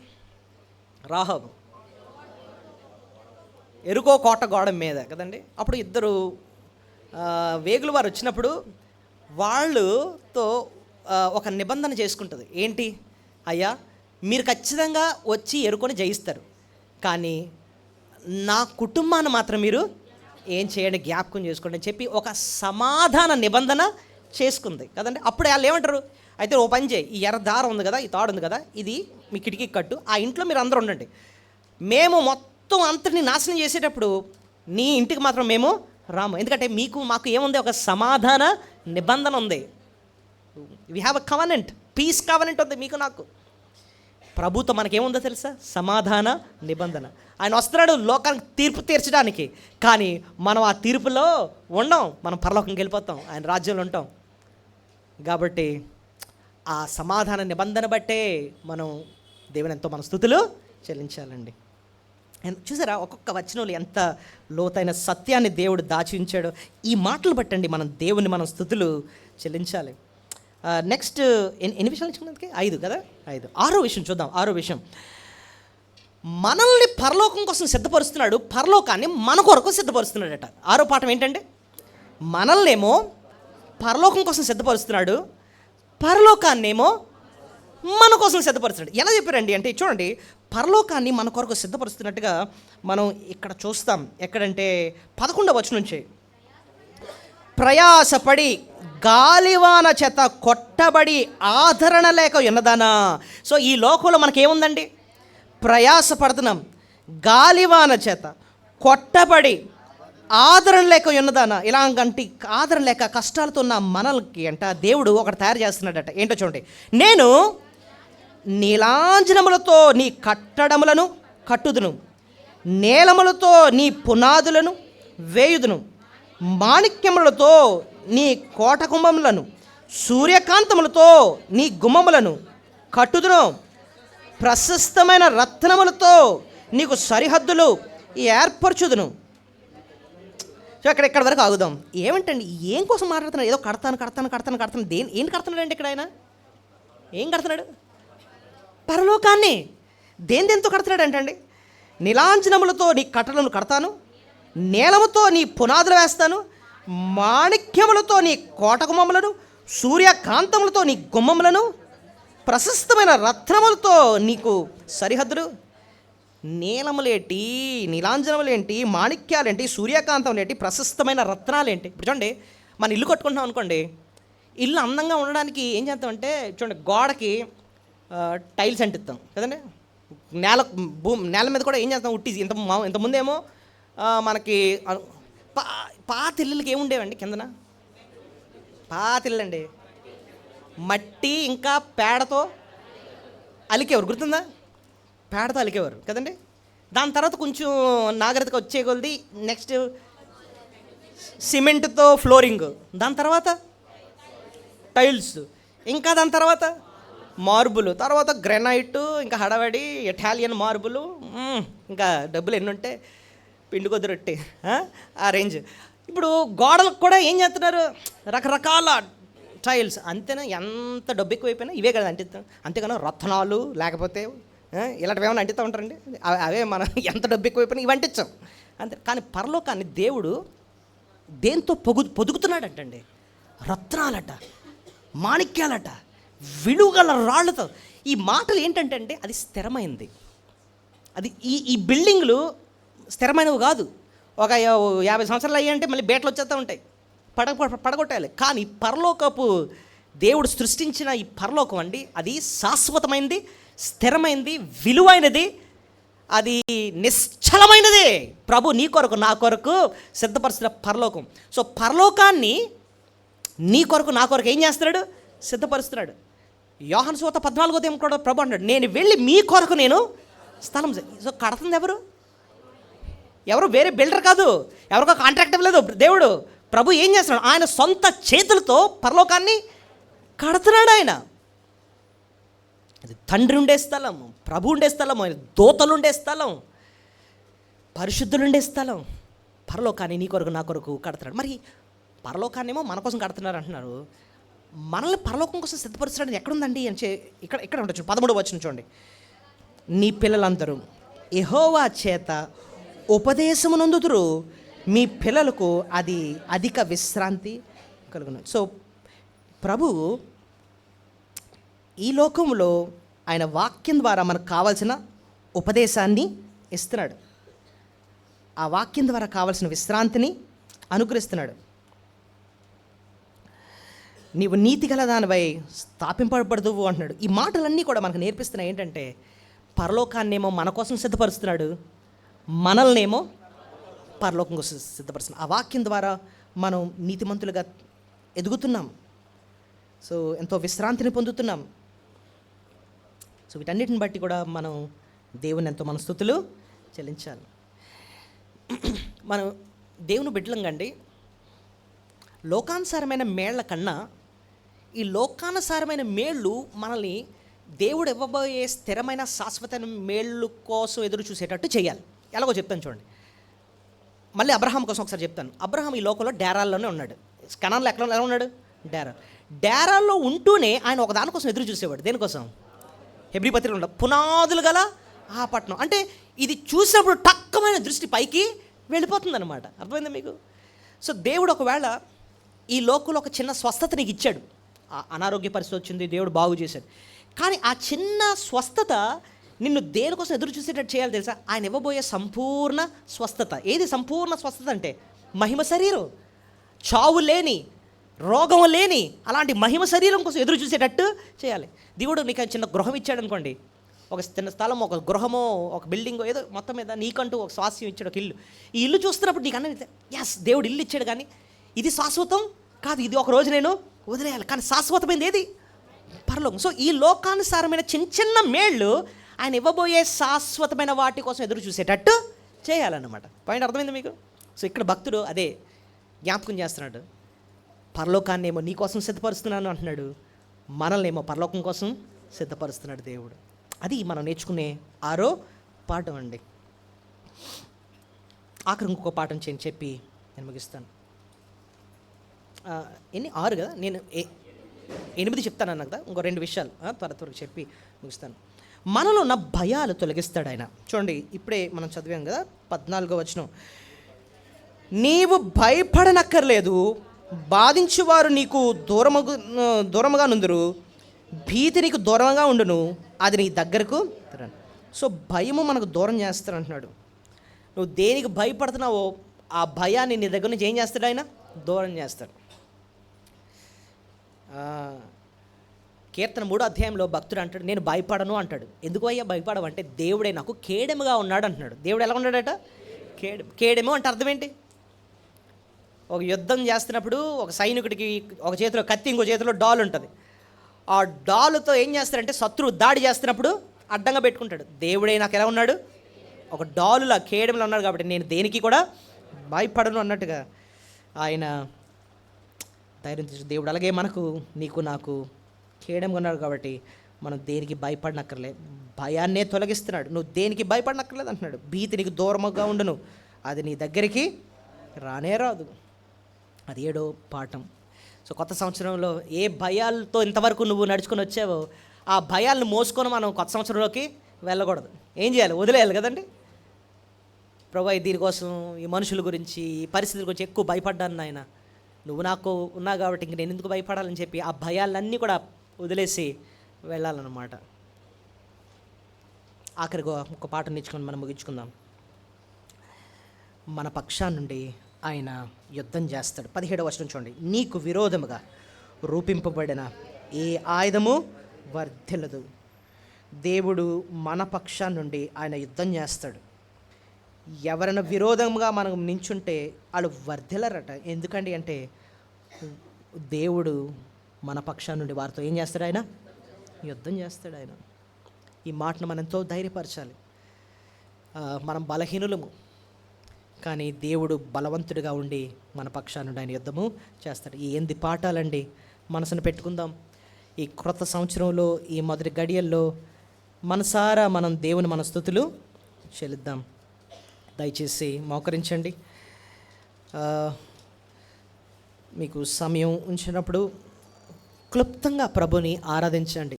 A: రాహాబు ఎరుకో కోట గోడ మీద కదండి. అప్పుడు ఇద్దరు వేగులు వారు వచ్చినప్పుడు వాళ్ళతో ఒక నిబంధన చేసుకుంటుంది. ఏంటి? అయ్యా, మీరు ఖచ్చితంగా వచ్చి ఎరుకొని జయిస్తారు, కానీ నా కుటుంబాన్ని మాత్రం మీరు ఏం చేయండి, జ్ఞాపకం చేసుకోండి అని చెప్పి ఒక సమాధాన నిబంధన చేసుకుంది కదండి. అప్పుడు వాళ్ళు ఏమంటారు? అయితే ఓ పని చేయి, ఈ ఎర్ర దారం ఉంది కదా, ఈ తాడు ఉంది కదా, ఇది మీ కిటికీ కట్టు, ఆ ఇంట్లో మీరు అందరూ ఉండండి. మేము మొత్తం అంతటిని నాశనం చేసేటప్పుడు నీ ఇంటికి మాత్రం మేము రాము, ఎందుకంటే మాకు ఏముంది? ఒక సమాధాన నిబంధన ఉంది. We have a covenant, peace covenant ఉంది మీకు నాకు. ప్రభుత్వం మనకేముందో తెలుసా? సమాధాన నిబంధన. ఆయన వస్తున్నాడు లోకానికి తీర్పు తీర్చడానికి, కానీ మనం ఆ తీర్పులో ఉండం, మనం పరలోకంకి వెళ్ళిపోతాం, ఆయన రాజ్యంలో ఉంటాం. కాబట్టి ఆ సమాధాన నిబంధన బట్టే మనం దేవుని ఎంతో మన స్తుతులు చెల్లించాలండి. చూసారా, ఒక్కొక్క వచనంలో ఎంత లోతైన సత్యాన్ని దేవుడు దాచి ఉంచాడో. ఈ మాటలు బట్టండి మనం దేవుని మనం స్తుతులు చెల్లించాలి. నెక్స్ట్ ఎన్ని విషయాలు ఇచ్చుకున్నది? 5 కదా, 5. 6వ విషయం చూద్దాం. 6వ విషయం, మనల్ని పరలోకం కోసం సిద్ధపరుస్తున్నాడు, పరలోకాన్ని మన కొరకు సిద్ధపరుస్తున్నాడట. 6వ పాఠం ఏంటంటే, మనల్నేమో పరలోకం కోసం సిద్ధపరుస్తున్నాడు, పరలోకాన్నేమో మన కోసం సిద్ధపరుస్తున్నాడు. ఎలా చెప్పారండి అంటే, చూడండి, పరలోకాన్ని మన కొరకు సిద్ధపరుస్తున్నట్టుగా మనం ఇక్కడ చూస్తాం. ఎక్కడంటే 11వ వచనం నుంచి, ప్రయాసపడి గాలివాన చేత కొట్టబడి ఆదరణ లేక ఉన్నదానా. సో ఈ లోకంలో మనకేముందండి? ప్రయాసపడుతున్నాం, గాలివాన చేత కొట్టబడి ఆదరణ లేక ఉన్నదానా. ఇలాగంటి ఆదరణ లేక కష్టాలతో ఉన్న మనల్కి అంట దేవుడు ఒకటి తయారు చేస్తున్నాడట. ఏంటో చూడండి, నేను నీలాంజనములతో నీ కట్టడములను కట్టుదును, నేలములతో నీ పునాదులను వేయుదును, మాణిక్యములతో నీ కోటకుంభములను, సూర్యకాంతములతో నీ గుమ్మములను కట్టుదును, ప్రశస్తమైన రత్నములతో నీకు సరిహద్దులు ఏర్పరచుదును. సో ఇక్కడ వరకు ఆగుదాం. ఏమంటండి, ఏం కోసం మాట్లాడుతున్నాడు? ఏదో కడతాను. ఏంటి కడుతున్నాడు ఇక్కడ ఆయన? ఏం కడుతున్నాడు? పరలోకాన్ని. దేంతో కడుతున్నాడు అంటండి? నీలాంజనములతో నీ కట్టలను కడతాను, నేలముతో నీ పునాదులు వేస్తాను, మాణిక్యములతో నీ కోటగుమ్మములను, సూర్యకాంతములతో నీ గుమ్మములను, ప్రశస్తమైన రత్నములతో నీకు సరిహద్దులు. నీలములేంటి, నీలాంజనములేంటి, మాణిక్యాలేంటి, సూర్యకాంతములేంటి, ప్రశస్తమైన రత్నాలేంటి? ఇప్పుడు చూడండి, మన ఇల్లు కట్టుకుంటున్నాం అనుకోండి, ఇల్లు అందంగా ఉండడానికి ఏం చేస్తామంటే, చూడండి, గోడకి టైల్స్ అంటిస్తాం కదండి. నేల మీద కూడా ఏం చేస్తాం? ఉట్టి ఇంతకుముందేమో మనకి పాత ఇళ్ళకి ఏముండేవండి? కిందన పాత ఇల్లు అండి, మట్టి ఇంకా పేడతో అలికేవారు, గుర్తుందా? పేడతో అలికేవారు కదండి. దాని తర్వాత కొంచెం నాగరికత వచ్చే కొలది నెక్స్ట్ సిమెంట్తో ఫ్లోరింగ్, దాని తర్వాత టైల్స్, ఇంకా దాని తర్వాత మార్బుల్, తర్వాత గ్రెనైట్, ఇంకా హడవడి ఇటాలియన్ మార్బుల్, ఇంకా డబ్బులు ఎన్ని ఉంటే పిండి కొద్ది రొట్టె ఆ రేంజ్. ఇప్పుడు గోడలకు కూడా ఏం చేస్తున్నారు? రకరకాల టైల్స్. అంతేనా? ఎంత డబ్బు ఎక్కువైపోయినా ఇవే కదా అంటిస్తాం. అంతేగానో రత్నాలు లేకపోతే ఇలాంటివి ఏమైనా అంటిస్తూ ఉంటారండి? అవే మనం ఎంత డబ్బు ఎక్కువైపోయినా ఇవి అంటించాం అంతే. కానీ పరలోకాన్ని దేవుడు దేంతో పొదుగుతున్నాడంటండి? రత్నాలట, మాణిక్యాలట, విలువగల రాళ్ళతో. ఈ మాటలు ఏంటంటే అండి, అది స్థిరమైంది. అది ఈ బిల్డింగ్లు స్థిరమైనవి కాదు. ఒక 50 సంవత్సరాలు అయ్యాయంటే మళ్ళీ బేటలు వచ్చేస్తూ ఉంటాయి, పడగొట్టాలి. కానీ పరలోకపు దేవుడు సృష్టించిన ఈ పరలోకం అండి, అది శాశ్వతమైనది, స్థిరమైనది, విలువైనది, అది నిశ్చలమైనది. ప్రభు నీ కొరకు నా కొరకు సిద్ధపరుస్తున్న పరలోకం. సో పరలోకాన్ని నీ కొరకు నా కొరకు ఏం చేస్తున్నాడు? సిద్ధపరుస్తున్నాడు. యోహాను సువార్త 14వ అధ్యాయం కూడా ప్రభు అంటాడు, నేను వెళ్ళి మీ కొరకు నేను స్థలం. సో కడుతుంది ఎవరు వేరే బిల్డర్ కాదు, ఎవరికో కాంట్రాక్ట్ ఇవ్వలేదు దేవుడు. ప్రభు ఏం చేస్తున్నాడు? ఆయన సొంత చేతులతో పరలోకాన్ని కడుతున్నాడు. ఆయన అది తండ్రి ఉండే స్థలం, ప్రభు ఉండే స్థలం, ఆయన దూతలు ఉండే స్థలం, పరిశుద్ధులు ఉండే స్థలం. పరలోకాన్ని నీ కొరకు నా కొరకు కడుతున్నాడు. మరి పరలోకాన్ని ఏమో మన కోసం కడుతున్నారు అంటున్నారు, మనల్ని పరలోకం కోసం సిద్ధపరుస్తాడని ఎక్కడుందండి అని ఇక్కడ ఇక్కడ ఉండొచ్చు. 13వ వచనం చూడండి. నీ పిల్లలందరూ యెహోవా చేత ఉపదేశమునందుదురు, మీ పిల్లలకు అది అధిక విశ్రాంతి కలుగును. సో ప్రభువు ఈ లోకంలో ఆయన వాక్యం ద్వారా మనకు కావాల్సిన ఉపదేశాన్ని ఇస్తున్నాడు. ఆ వాక్యం ద్వారా కావాల్సిన విశ్రాంతిని అనుగ్రహిస్తున్నాడు. నీవు నీతి గల దానివై స్థాపింపబడదువు అంటున్నాడు. ఈ మాటలన్నీ కూడా మనకు నేర్పిస్తున్నాయి ఏంటంటే, పరలోకాన్నేమో మన కోసం సిద్ధపరుస్తున్నాడు, మనల్నేమో పరలోకం కోసం సిద్ధపరుస్తున్నాడు. ఆ వాక్యం ద్వారా మనం నీతిమంతులుగా ఎదుగుతున్నాం. సో ఎంతో విశ్రాంతిని పొందుతున్నాం. సో వీటన్నిటిని బట్టి కూడా మనం దేవుని ఎంతో మన స్తుతులు చెల్లించాలి. మనం దేవుని బిడ్డలంగండి, లోకానుసారమైన మేళ్ల కన్నా ఈ లోకానుసారమైన మేళ్ళు మనల్ని దేవుడు ఇవ్వబోయే స్థిరమైన శాశ్వత మేళ్ళు కోసం ఎదురు చూసేటట్టు చేయాలి. ఎలాగో చెప్తాను చూడండి. మళ్ళీ అబ్రహాం కోసం ఒకసారి చెప్తాను. అబ్రహాం ఈ లోకంలో డేరాల్లోనే ఉన్నాడు. కనాన్లో ఎలా ఉన్నాడు? డేరాల్లో ఉంటూనే ఆయన ఒక దానికోసం ఎదురు చూసేవాడు. దేనికోసం? హెబ్రీ పత్రికలో పునాదులు గల ఆ పట్టణం. అంటే ఇది చూసినప్పుడు టక్కమైన దృష్టి పైకి వెళ్ళిపోతుందన్నమాట. అర్థమైందా మీకు? సో దేవుడు ఒకవేళ ఈ లోకంలో ఒక చిన్న స్వస్థత నీకు ఇచ్చాడు. అనారోగ్య పరిస్థితి వచ్చింది, దేవుడు బాగు చేశాడు. కానీ ఆ చిన్న స్వస్థత నిన్ను దేనికోసం ఎదురు చూసేటట్టు చేయాలి తెలుసా? ఆయన ఇవ్వబోయే సంపూర్ణ స్వస్థత. ఏది సంపూర్ణ స్వస్థత అంటే? మహిమ శరీరం, చావు లేని, రోగం లేని అలాంటి మహిమ శరీరం కోసం ఎదురు చూసేటట్టు చేయాలి. దేవుడు నీకు చిన్న గృహం ఇచ్చాడు అనుకోండి, ఒక చిన్న స్థలం, ఒక గృహమో, ఒక బిల్డింగో, ఏదో మొత్తం మీద నీకంటూ ఒక స్వాస్థ్యం ఇచ్చాడు, ఒక ఇల్లు. ఈ ఇల్లు చూస్తున్నప్పుడు నీకు అన్నది, ఎస్ దేవుడు ఇల్లు ఇచ్చాడు, కానీ ఇది శాశ్వతం కాదు, ఇది ఒక రోజు నేను వదిలేయాలి. కానీ శాశ్వతమైనది ఏది? పరలోకం. సో ఈ లోకానుసారమైన చిన్న చిన్న మేళ్ళు ఆయన ఇవ్వబోయే శాశ్వతమైన వాటి కోసం ఎదురు చూసేటట్టు చేయాలన్నమాట. పాయింట్ అర్థమైంది మీకు? సో ఇక్కడ భక్తుడు అదే జ్ఞాపకం చేస్తున్నాడు. పరలోకాన్నేమో నీ కోసం సిద్ధపరుస్తున్నాను అంటున్నాడు, మనల్నేమో పరలోకం కోసం సిద్ధపరుస్తున్నాడు దేవుడు. అది మనం నేర్చుకునే 6వ పాఠం అండి. ఆఖరి ఇంకొక పాఠం చెప్పి నేను ముగిస్తాను. ఎన్ని 6 కదా, నేను 8 చెప్తాను అన్నా కదా. ఇంకో 2 విషయాలు త్వరగా చెప్పి ముగిస్తాను. మనలో ఉన్న భయాలు తొలగిస్తాడు ఆయన. చూడండి, ఇప్పుడే మనం చదివాం కదా 14వ వచనం. నీవు భయపడనక్కర్లేదు, బాధించువారు నీకు దూరముగా నుందురు, భీతి నీకు దూరంగా ఉండును, అది నీ దగ్గరకు. సో భయము మనకు దూరం చేస్తాడు అంటున్నాడు. నువ్వు దేనికి భయపడుతున్నావో ఆ భయాన్ని నీ దగ్గర నుంచి ఏం చేస్తాడు? ఆయన దూరం చేస్తాడు. కీర్తన 3వ అధ్యాయంలో భక్తుడు అంటాడు, నేను భయపడను అంటాడు. ఎందుకు అయ్యా భయపడవంటే, దేవుడే నాకు కేడెముగా ఉన్నాడు అంటున్నాడు. దేవుడు ఎలా ఉన్నాడట? కేడెము అంటే అర్థం ఏంటి? ఒక యుద్ధం చేస్తున్నప్పుడు ఒక సైనికుడికి ఒక చేతిలో కత్తి, ఇంకో చేతిలో డాల్ ఉంటుంది. ఆ డాలుతో ఏం చేస్తారంటే శత్రువు దాడి చేస్తున్నప్పుడు అడ్డంగా పెట్టుకుంటాడు. దేవుడే నాకు ఎలా ఉన్నాడు? ఒక డాలులా, కేడెంలో ఉన్నాడు. కాబట్టి నేను దేనికి కూడా భయపడను అన్నట్టుగా ఆయన ధైర్యం తెచ్చు. దేవుడు అలాగే మనకు, నీకు నాకు కేడెంగా ఉన్నాడు. కాబట్టి మనం దేనికి భయపడనక్కర్లేదు, భయాన్నే తొలగిస్తున్నాడు. నువ్వు దేనికి భయపడనక్కర్లేదు అంటున్నాడు. భీతి నీకు దూరముగా ఉండును, అది నీ దగ్గరికి రానే రాదు. అది 7వ పాఠం. సో కొత్త సంవత్సరంలో ఏ భయాలతో ఇంతవరకు నువ్వు నడుచుకొని వచ్చావో ఆ భయాలను మోసుకొని మనం కొత్త సంవత్సరంలోకి వెళ్ళకూడదు. ఏం చేయాలి? వదిలేయాలి కదండి. ప్రభు దీనికోసం, ఈ మనుషుల గురించి, ఈ పరిస్థితుల గురించి ఎక్కువ భయపడ్డాను నాయన, నువ్వు నాకు ఉన్నా కాబట్టి ఇంక నేను ఎందుకు భయపడాలని చెప్పి ఆ భయాలన్నీ కూడా వదిలేసి వెళ్ళాలన్నమాట. ఆఖరిగా ఒక పాట నేర్చుకొని మనం ముగించుకుందాం. మన పక్షాన్నుండి ఆయన యుద్ధం చేస్తాడు. 17వ వచనం చూడండి. నీకు విరోధముగా రూపింపబడిన ఏ ఆయుధము వర్ధిల్లదు. దేవుడు మన పక్షాన్నుండి ఆయన యుద్ధం చేస్తాడు. ఎవరైనా విరోధంగా మనం నించుంటే వాళ్ళు వర్ధిల్లరట. ఎందుకండి అంటే దేవుడు మన పక్షాన్నుండి వారితో ఏం చేస్తాడు? ఆయన యుద్ధం చేస్తాడు. ఆయన ఈ మాటను మనం ఎంతో ధైర్యపరచాలి. మనం బలహీనులము, కానీ దేవుడు బలవంతుడిగా ఉండి మన పక్షానుండి ఆయన యుద్ధము చేస్తాడు. ఈ 8 పాఠాలండి మనసును పెట్టుకుందాం. ఈ క్రొత్త సంవత్సరంలో, ఈ మొదటి గడియల్లో మనసారా మనం దేవుని మన స్తుతులు చెల్లిద్దాం. దయచేసి మోకరించండి. మీకు సమయం ఉంచినప్పుడు క్లుప్తంగా ప్రభుని ఆరాధించండి.